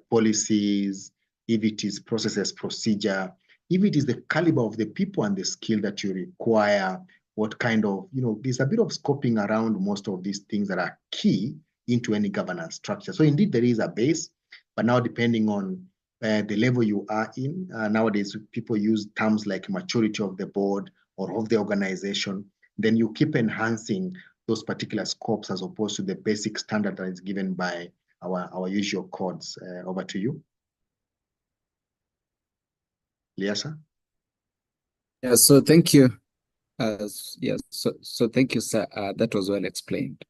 policies, if it is processes, procedure, if it is the caliber of the people and the skill that you require, what kind of, there's a bit of scoping around most of these things that are key into any governance structure. So indeed, there is a base, but now depending on the level you are in, nowadays people use terms like maturity of the board or of the organization, then you keep enhancing those particular scopes as opposed to the basic standard that is given by our usual codes. Over to you. Liasa? Yeah, so thank you. Yes, so thank you, sir. That was well explained.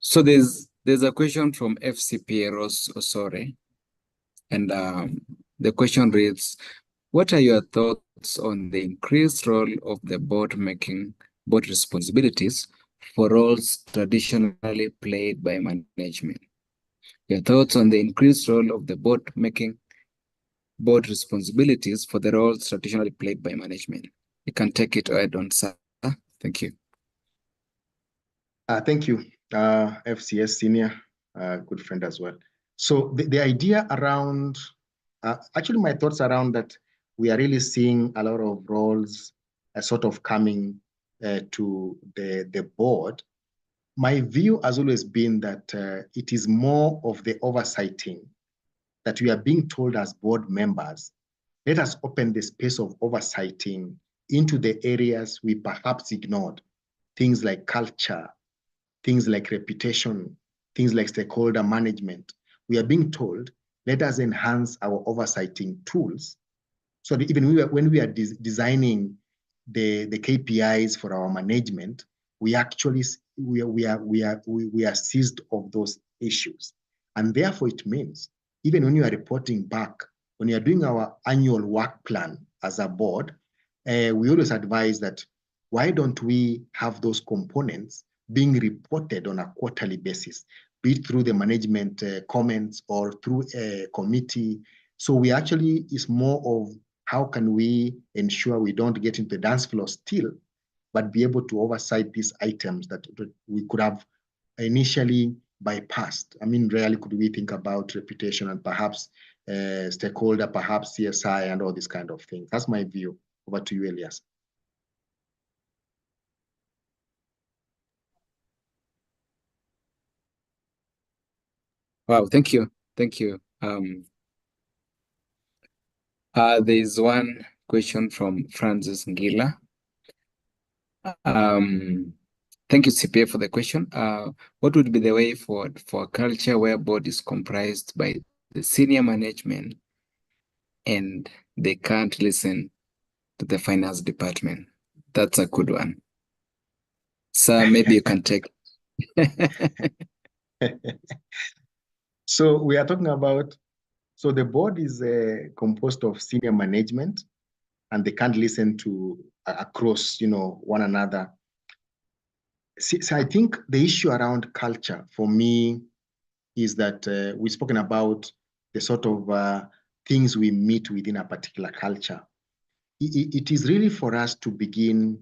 So there's a question from FCP Ross Osore, and the question reads, what are your thoughts on the increased role of the board making board responsibilities for roles traditionally played by management? Your thoughts on the increased role of the board making board responsibilities for the roles traditionally played by management. You can take it ahead on, sir. Thank you. Thank you, FCS senior, good friend as well. So the idea around, actually my thoughts around that, we are really seeing a lot of roles sort of coming to the board. My view has always been that it is more of the oversighting that we are being told as board members. Let us open the space of oversighting into the areas we perhaps ignored. Things like culture, things like reputation, things like stakeholder management. We are being told, let us enhance our oversighting tools. So that even when we are designing the KPIs for our management, we actually we are seized of those issues. And therefore it means, even when you are reporting back, when you are doing our annual work plan as a board, we always advise that, why don't we have those components being reported on a quarterly basis? be it through the management comments or through a committee. So we actually, is more of how can we ensure we don't get into the dance floor still, but be able to oversight these items that we could have initially bypassed. I mean, rarely could we think about reputation and perhaps stakeholder, perhaps CSI and all these kind of things. That's my view. Over to you, Elias. Wow, thank you. Thank you. There's one question from Francis Ngila. Thank you, CPA, for the question. What would be the way forward for a culture where board is comprised by the senior management and they can't listen to the finance department? That's a good one. So maybe you can take. So we are talking about, so the board is composed of senior management and they can't listen to across, one another. So I think the issue around culture for me is that we've spoken about the sort of things we meet within a particular culture. It is really for us to begin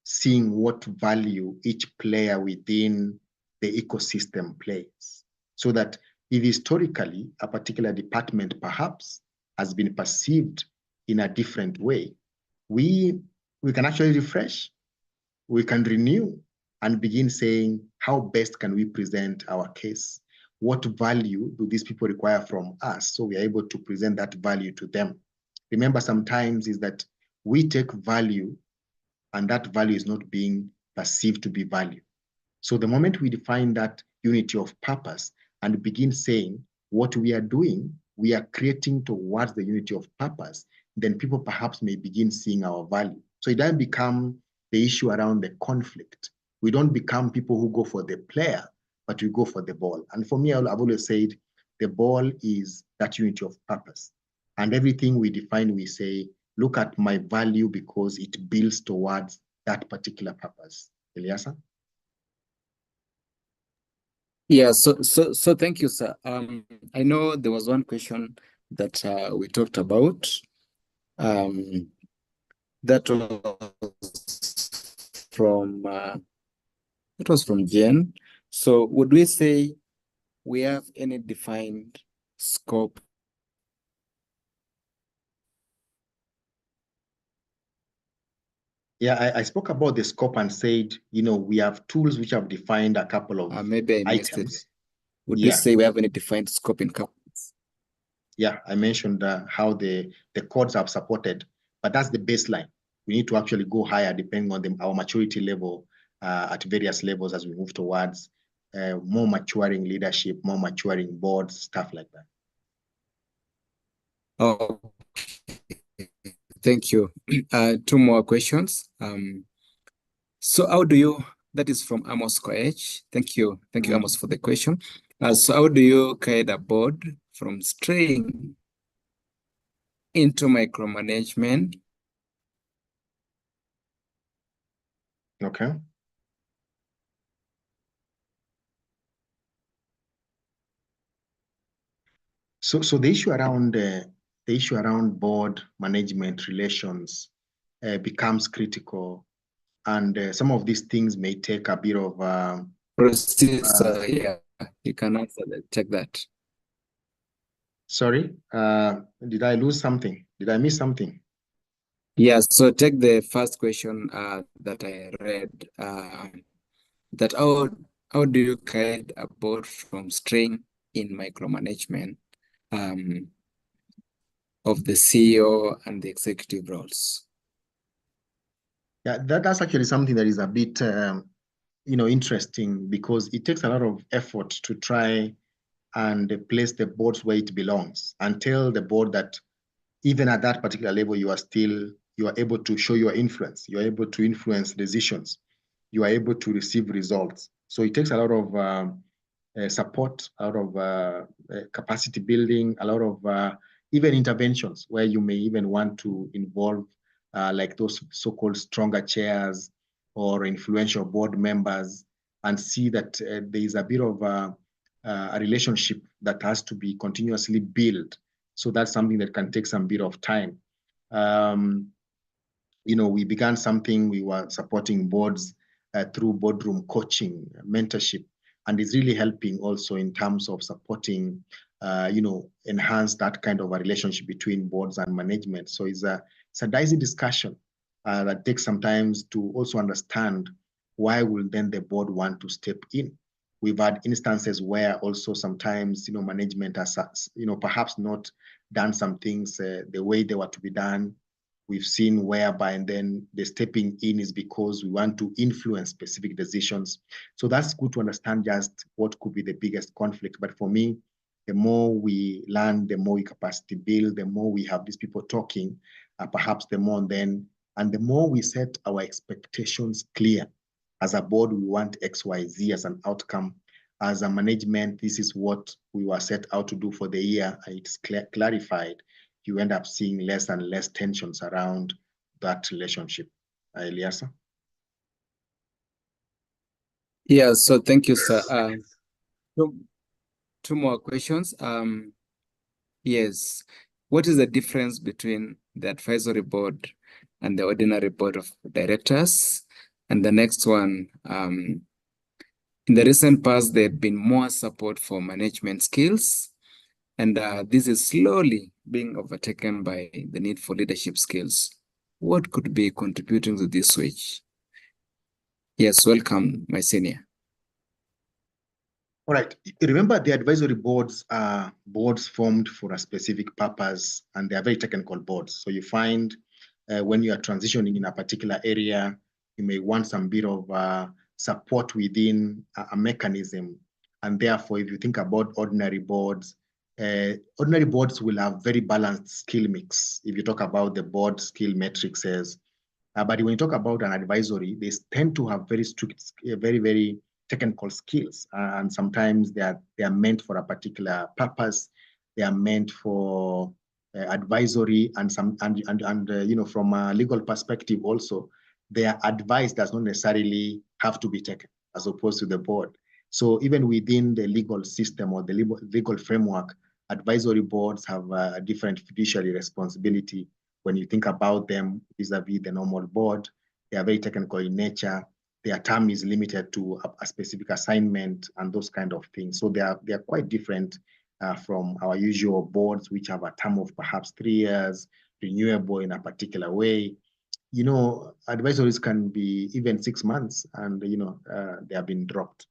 seeing what value each player within the ecosystem plays, so that if historically a particular department perhaps has been perceived in a different way, we can actually refresh, we can renew, and begin saying, how best can we present our case? What value do these people require from us? So we are able to present that value to them. Remember, sometimes is that we take value and that value is not being perceived to be value. So the moment we define that unity of purpose and begin saying what we are doing, we are creating towards the unity of purpose, then people perhaps may begin seeing our value. So it doesn't become the issue around the conflict. We don't become people who go for the player, but we go for the ball. And for me, I've always said the ball is that unity of purpose. And everything we define, we say, look at my value because it builds towards that particular purpose. Eliasa? Yeah, so thank you, sir. I know there was one question that we talked about. That was from Jen. So would we say we have any defined scope? Yeah, I spoke about the scope and said, we have tools which have defined a couple of maybe I missed items. it. Would you say we have any defined scope in companies? Yeah, I mentioned how the codes have supported, but that's the baseline. We need to actually go higher depending on our maturity level at various levels as we move towards more maturing leadership, more maturing boards, stuff like that. Oh, thank you. Two more questions. So how do you, that is from Amos Koech. Thank you, Amos, for the question. So how do you guide a board from straying into micromanagement? Okay. So the issue around board management relations becomes critical, and some of these things may take a bit of yeah, you can answer that. Check that. Sorry, did I lose something? Did I miss something? Yeah, so take the first question that I read. That how do you guide a board from straying in micromanagement of the CEO and the executive roles? Yeah, that's actually something that is a bit interesting, because it takes a lot of effort to try and place the boards where it belongs and tell the board that even at that particular level, you are able to show your influence. You are able to influence decisions. You are able to receive results. So it takes a lot of support, a lot of capacity building, a lot of even interventions where you may even want to involve like those so-called stronger chairs or influential board members, and see that there is a bit of a relationship that has to be continuously built. So that's something that can take some bit of time. We began something, we were supporting boards through boardroom coaching, mentorship, and it's really helping also in terms of supporting, enhance that kind of a relationship between boards and management. So it's a dicey discussion that takes some time to also understand why will then the board want to step in. We've had instances where also sometimes, management has, perhaps not done some things the way they were to be done. We've seen whereby and then the stepping in is because we want to influence specific decisions. So that's good to understand just what could be the biggest conflict. But for me, the more we learn, the more we capacity build, the more we have these people talking, perhaps the more then, and the more we set our expectations clear. As a board, we want X, Y, Z as an outcome. As a management, this is what we were set out to do for the year, and it's clarified. You end up seeing less and less tensions around that relationship. Eliasa? Yeah, so thank you, sir. Two more questions. Yes, what is the difference between the advisory board and the ordinary board of directors? And the next one, in the recent past, there have been more support for management skills, and this is slowly being overtaken by the need for leadership skills. What could be contributing to this switch? Yes, welcome, my senior. All right. Remember, the advisory boards are boards formed for a specific purpose, and they are very technical boards. So you find when you are transitioning in a particular area, you may want some bit of support within a mechanism. And therefore, if you think about ordinary boards will have very balanced skill mix. If you talk about the board skill matrices, but when you talk about an advisory, they tend to have very strict, very, very technical skills, and sometimes they are meant for a particular purpose. They are meant for advisory, and from a legal perspective also, their advice does not necessarily have to be taken, as opposed to the board. So even within the legal system or the legal framework, advisory boards have a different fiduciary responsibility. When you think about them vis-a-vis the normal board, they are very technical in nature. Their term is limited to a specific assignment and those kind of things. So they are quite different from our usual boards, which have a term of perhaps 3 years, renewable in a particular way. Advisories can be even 6 months, and they have been dropped.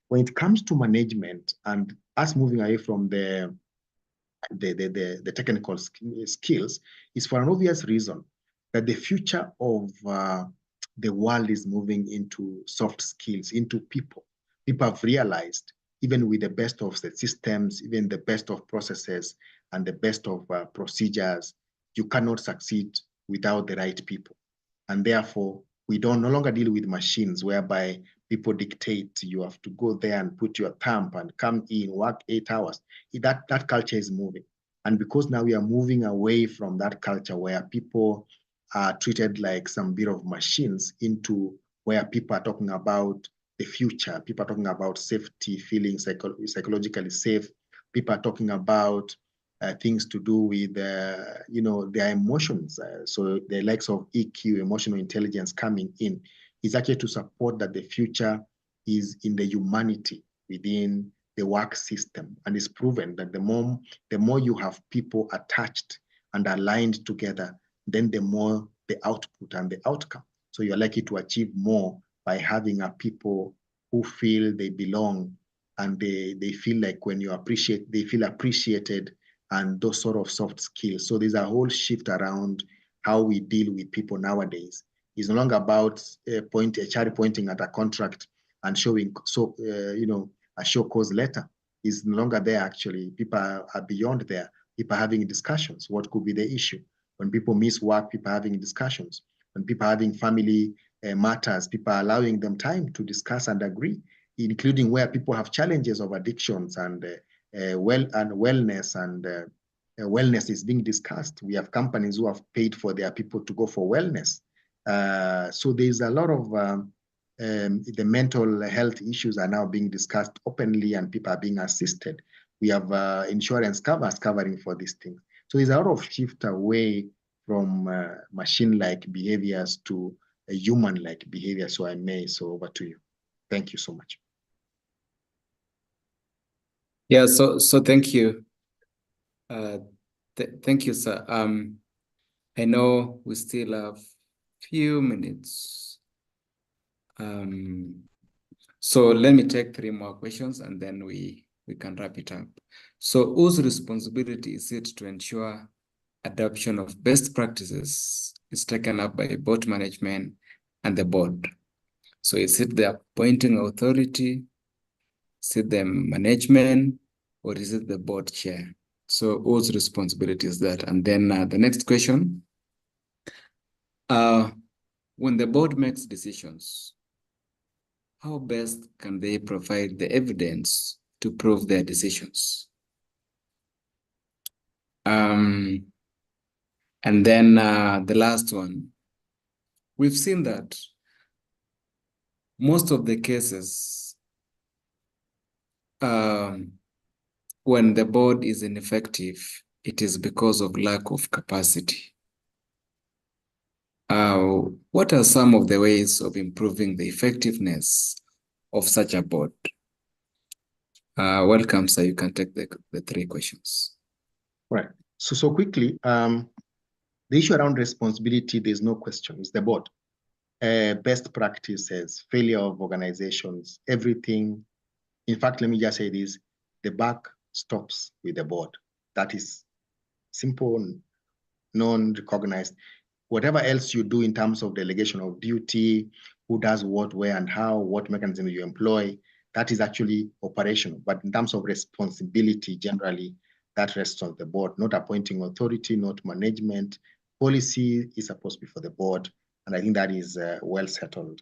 When it comes to management and us moving away from the technical skills, is for an obvious reason that the future of the world is moving into soft skills, into people. People have realized, even with the best of the systems, even the best of processes and the best of procedures, you cannot succeed without the right people. And therefore, we don't no longer deal with machines whereby people dictate you have to go there and put your thumb and come in, work 8 hours. That culture is moving. And because now we are moving away from that culture where people are treated like some bit of machines into where people are talking about the future, people are talking about safety, feeling psychologically safe, people are talking about things to do with their emotions. So the likes of EQ, emotional intelligence, coming in is actually to support that the future is in the humanity within the work system. And it's proven that the more you have people attached and aligned together, then the more the output and the outcome. So you're likely to achieve more by having a people who feel they belong, and they feel like when you appreciate, they feel appreciated, and those sort of soft skills. So there's a whole shift around how we deal with people nowadays. It's no longer about HR pointing at a contract and showing a show cause letter. Is no longer there. Actually, people are beyond there. People are having discussions. What could be the issue? When people miss work, people are having discussions. When people are having family matters, people are allowing them time to discuss and agree, including where people have challenges of addictions and wellness, and wellness is being discussed. We have companies who have paid for their people to go for wellness. So there's a lot of the mental health issues are now being discussed openly and people are being assisted. We have insurance covering for these things. So there's a lot of shift away from machine-like behaviors to a human-like behavior. So so over to you. Thank you so much. Yeah, so thank you. Thank you, sir. I know we still have few minutes. So let me take 3 more questions and then we can wrap it up. So whose responsibility is it to ensure adoption of best practices is taken up by board management and the board? So is it the appointing authority, is it the management, or is it the board chair? So whose responsibility is that? And then the next question, when the board makes decisions, how best can they provide the evidence to prove their decisions? And then the last one, we've seen that most of the cases, when the board is ineffective, it is because of lack of capacity. What are some of the ways of improving the effectiveness of such a board? Welcome, sir. You can take the 3 questions. Right. So quickly, the issue around responsibility, there's no question, it's the board. Best practices, failure of organizations, everything. In fact, let me just say this, the buck stops with the board. That is simple, non-recognized. Whatever else you do in terms of delegation of duty, who does what, where, and how, what mechanism you employ, that is actually operational. But in terms of responsibility, generally, that rests on the board, not appointing authority, not management. Policy is supposed to be for the board, and I think that is well settled.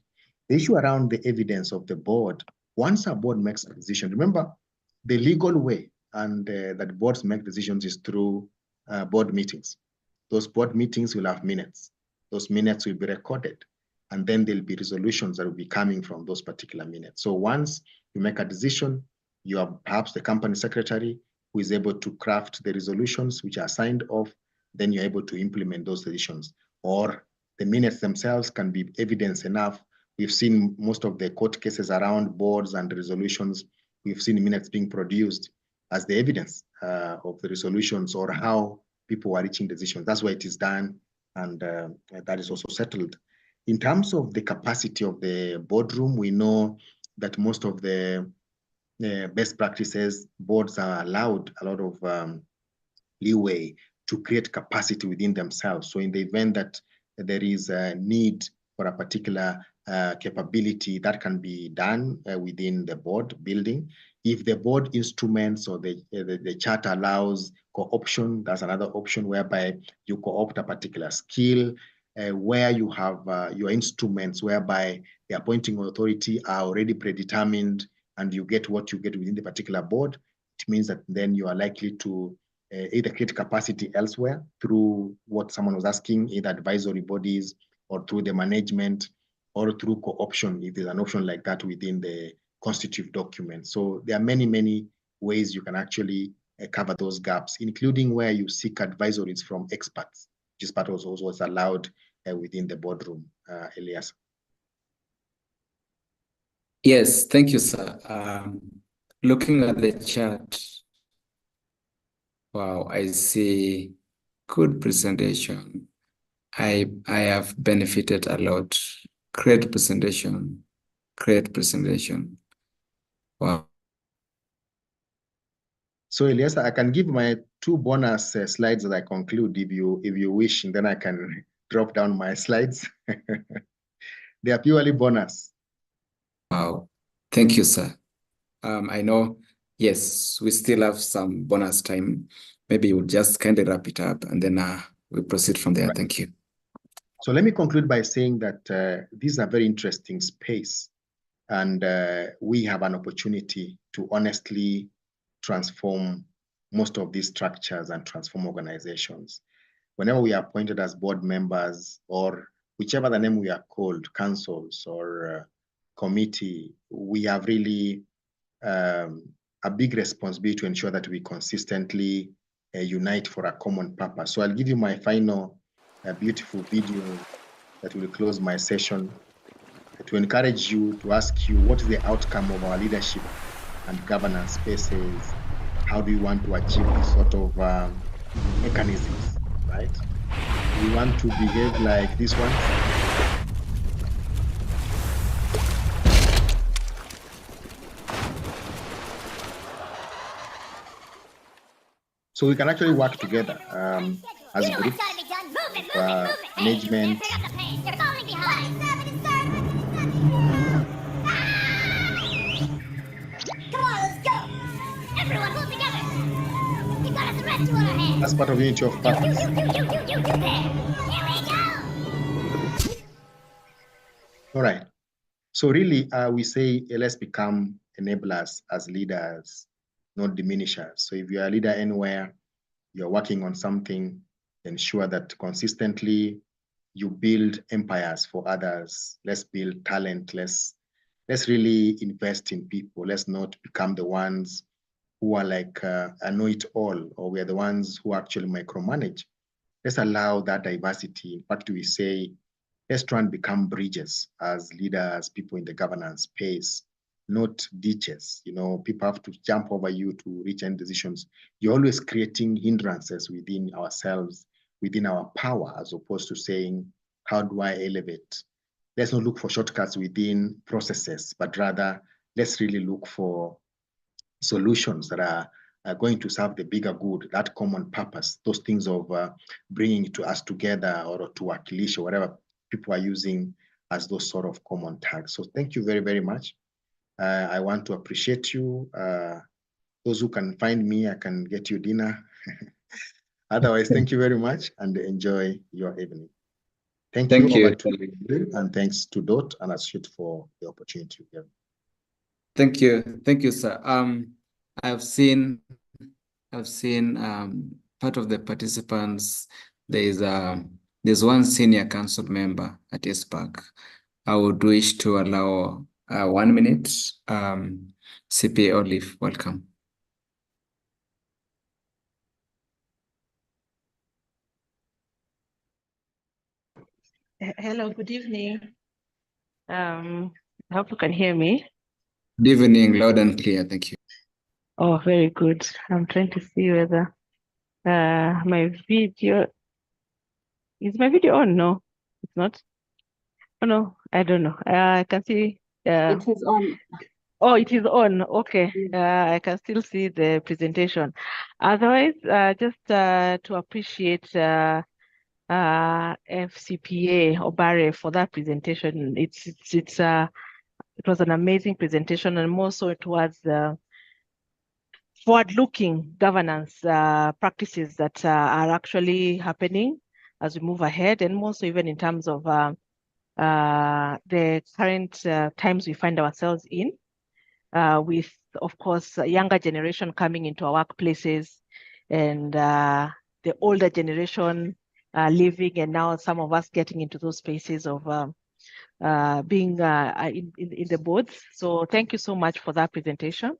The issue around the evidence of the board, once a board makes a decision, remember, the legal way and that boards make decisions is through board meetings. Those board meetings will have minutes. Those minutes will be recorded. And then there'll be resolutions that will be coming from those particular minutes. So once you make a decision, you have perhaps the company secretary who is able to craft the resolutions which are signed off, then you're able to implement those decisions. Or the minutes themselves can be evidence enough. We've seen most of the court cases around boards and resolutions. We've seen minutes being produced as the evidence of the resolutions or how people are reaching decisions. That's why it is done, and that is also settled. In terms of the capacity of the boardroom, we know that most of the best practices, boards are allowed a lot of leeway to create capacity within themselves. So in the event that there is a need for a particular capability, that can be done within the board building. If the board instruments or the charter allows co-option, that's another option whereby you co-opt a particular skill, where you have your instruments whereby the appointing authority are already predetermined and you get what you get within the particular board. It means that then you are likely to either create capacity elsewhere through what someone was asking, either advisory bodies or through the management or through co-option, if there's an option like that within the constitutive document. So there are many, many ways you can actually cover those gaps, including where you seek advisories from experts, which is part of what's allowed within the boardroom. Elias. Yes, thank you, sir. Looking at the chart, wow, I see good presentation. I have benefited a lot. Great presentation. Great presentation. Wow. So Elias, I can give my 2 bonus slides as I conclude if you wish, and then I can drop down my slides. They are purely bonus. Wow. Thank you, sir. I know, yes, we still have some bonus time. Maybe we'll just kind of wrap it up and then we'll proceed from there. Right. Thank you. So let me conclude by saying that this is a very interesting space, and we have an opportunity to honestly transform most of these structures and transform organizations. Whenever we are appointed as board members or whichever the name we are called, councils or committee, we have really a big responsibility to ensure that we consistently unite for a common purpose. So I'll give you my final beautiful video that will close my session to encourage you, to ask you, what is the outcome of our leadership and governance spaces? How do you want to achieve this sort of mechanisms, right? We want to behave like this one. So we can actually work together as groups, management. Everyone pull together. We got a threat to our hands. That's part of unity of purpose. Here we go. All right. So really, we say let's become enablers as leaders, not diminishers. So if you're a leader anywhere, you're working on something, ensure that consistently you build empires for others. Let's build talent. Let's really invest in people. Let's not become the ones who are like a know-it-all, or we're the ones who actually micromanage. Let's allow that diversity. In fact, we say, let's try and become bridges as leaders, people in the governance space, not ditches. You know, people have to jump over you to reach end decisions. You're always creating hindrances within ourselves, within our power, as opposed to saying, how do I elevate? Let's not look for shortcuts within processes, but rather let's really look for solutions that are going to serve the bigger good, that common purpose, those things of bringing to us together, or to Wakilisha, whatever people are using as those sort of common tags. So thank you very, very much. I want to appreciate you. Those who can find me, I can get you dinner. Otherwise, thank you very much and enjoy your evening. Thank you. Over to you, and thanks to Dorte&Associates for the opportunity. Thank you, sir. I've seen part of the participants. There's one senior council member at ISPAC. I would wish to allow 1 minute. CPA Olive, welcome. Hello, good evening. I hope you can hear me. Good evening, loud and clear. Thank you. Oh, very good. I'm trying to see whether my video is my video on. No, it's not. Oh no, I don't know. I can see. It is on. Oh, it is on. Okay. I can still see the presentation. Otherwise, just to appreciate FCPA Obare for that presentation. It was an amazing presentation, and more so towards forward-looking governance practices that are actually happening as we move ahead, and more so even in terms of the current times we find ourselves in, with, of course, a younger generation coming into our workplaces, and the older generation leaving, and now some of us getting into those spaces of being in the boards. So thank you so much for that presentation.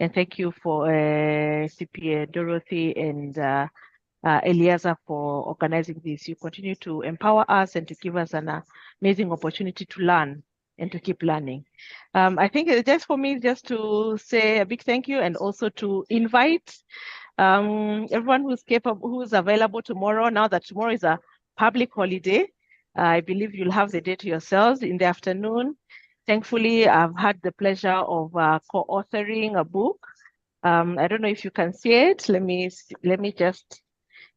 And thank you for CPA Dorothy and Eliezer for organizing this. You continue to empower us and to give us an amazing opportunity to learn and to keep learning. I think it's just for me just to say a big thank you, and also to invite everyone who's capable, who's available tomorrow, now that tomorrow is a public holiday. I believe you'll have the day to yourselves in the afternoon. Thankfully, I've had the pleasure of co-authoring a book. I don't know if you can see it. Let me just,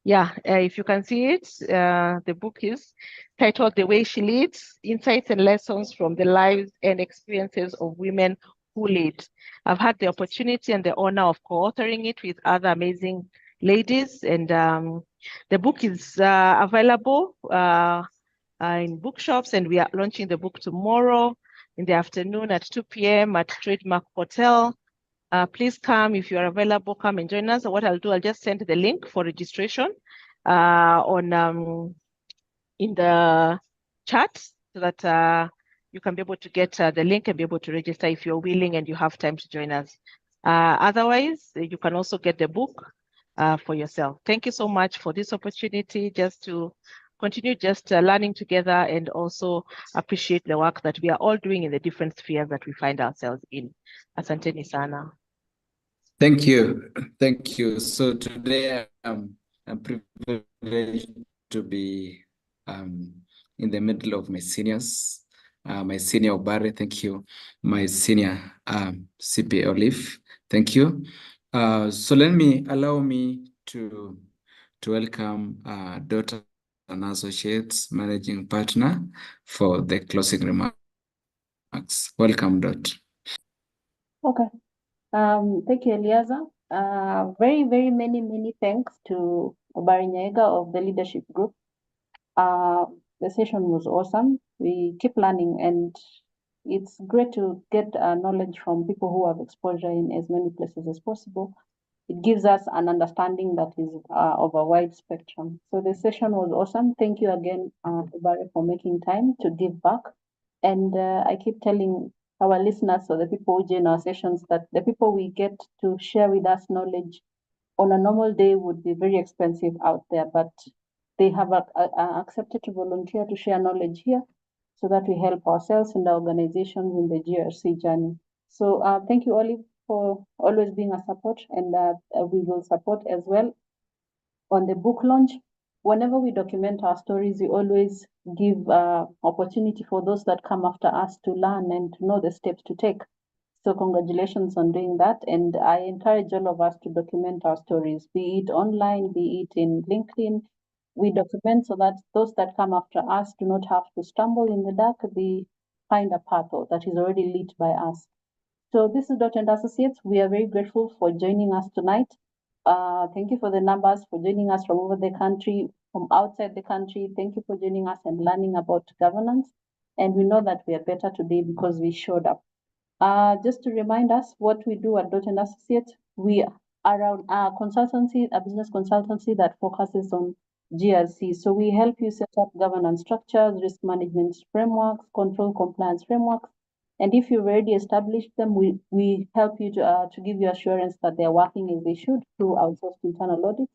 if you can see it, the book is titled The Way She Leads, Insights and Lessons from the Lives and Experiences of Women Who Lead. I've had the opportunity and the honor of co-authoring it with other amazing ladies, and the book is available in bookshops, and we are launching the book tomorrow in the afternoon at 2 p.m. at Trademark Hotel. Please come if you are available. Come and join us. So what I'll do, I'll just send the link for registration in the chat, so that you can be able to get the link and be able to register if you're willing and you have time to join us. Otherwise, you can also get the book for yourself. Thank you so much for this opportunity just to continue learning together and also appreciate the work that we are all doing in the different spheres that we find ourselves in. Asanteni sana. Thank you. Thank you. So today I'm privileged to be in the middle of my seniors. My senior Obare, thank you. My senior CP Olive, thank you. So allow me to welcome Dorte&Associates Managing Partner for the closing remarks. Welcome, Dot. Okay. Thank you, Eliaza. Very, very many thanks to Obari Nyaega of the leadership group. The session was awesome. We keep learning, and it's great to get knowledge from people who have exposure in as many places as possible. It gives us an understanding that is of a wide spectrum. So the session was awesome. Thank you again, Obari, for making time to give back. And I keep telling our listeners, or the people who join our sessions, that the people we get to share with us knowledge on a normal day would be very expensive out there, but they have accepted to volunteer to share knowledge here so that we help ourselves and our organizations in the GRC journey. So thank you, Olive, for always being a support, and we will support as well on the book launch. Whenever we document our stories, we always give opportunity for those that come after us to learn and to know the steps to take. So congratulations on doing that. And I encourage all of us to document our stories, be it online, be it in LinkedIn. We document so that those that come after us do not have to stumble in the dark. They find a path that is already lit by us. So this is Dorte&Associates. We are very grateful for joining us tonight. Thank you for the numbers, for joining us from over the country, from outside the country. Thank you for joining us and learning about governance. And we know that we are better today because we showed up. Just to remind us what we do at Dorte&Associates, we are a consultancy, a business consultancy that focuses on GRC. So we help you set up governance structures, risk management frameworks, control compliance frameworks. And if you've already established them, we help you to give you assurance that they're working as they should through outsourced internal audits.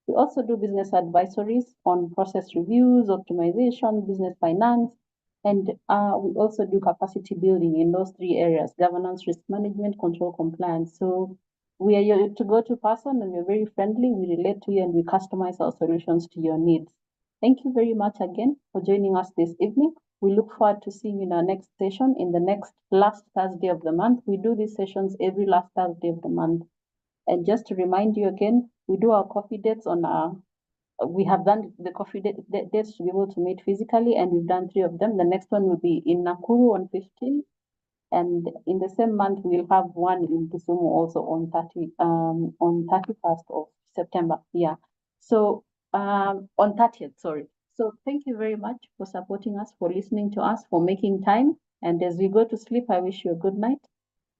We also do business advisories on process reviews, optimization, business finance, and we also do capacity building in those three areas: governance, risk management, control compliance. So we are your to-go-to person, and we're very friendly. We relate to you and we customize our solutions to your needs. Thank you very much again for joining us this evening. We look forward to seeing you in our next session in the next last Thursday of the month. We do these sessions every last Thursday of the month. And just to remind you again, we do our coffee dates on we have done the coffee dates to be able to meet physically, and we've done 3 of them. The next one will be in Nakuru on 15th. And in the same month, we'll have one in Kisumu also on 31st of September. Yeah. So on 30th, sorry. So thank you very much for supporting us, for listening to us, for making time. And as we go to sleep, I wish you a good night.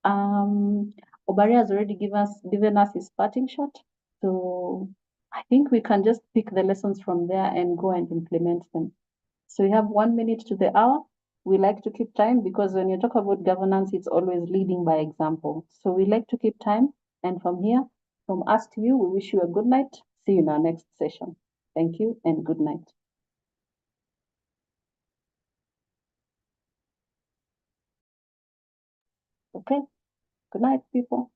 Obari has already given us his parting shot. So I think we can just pick the lessons from there and go and implement them. So we have 1 minute to the hour. We like to keep time because when you talk about governance, it's always leading by example. So we like to keep time. And from here, from us to you, we wish you a good night. See you in our next session. Thank you and good night. Okay. Good night, people.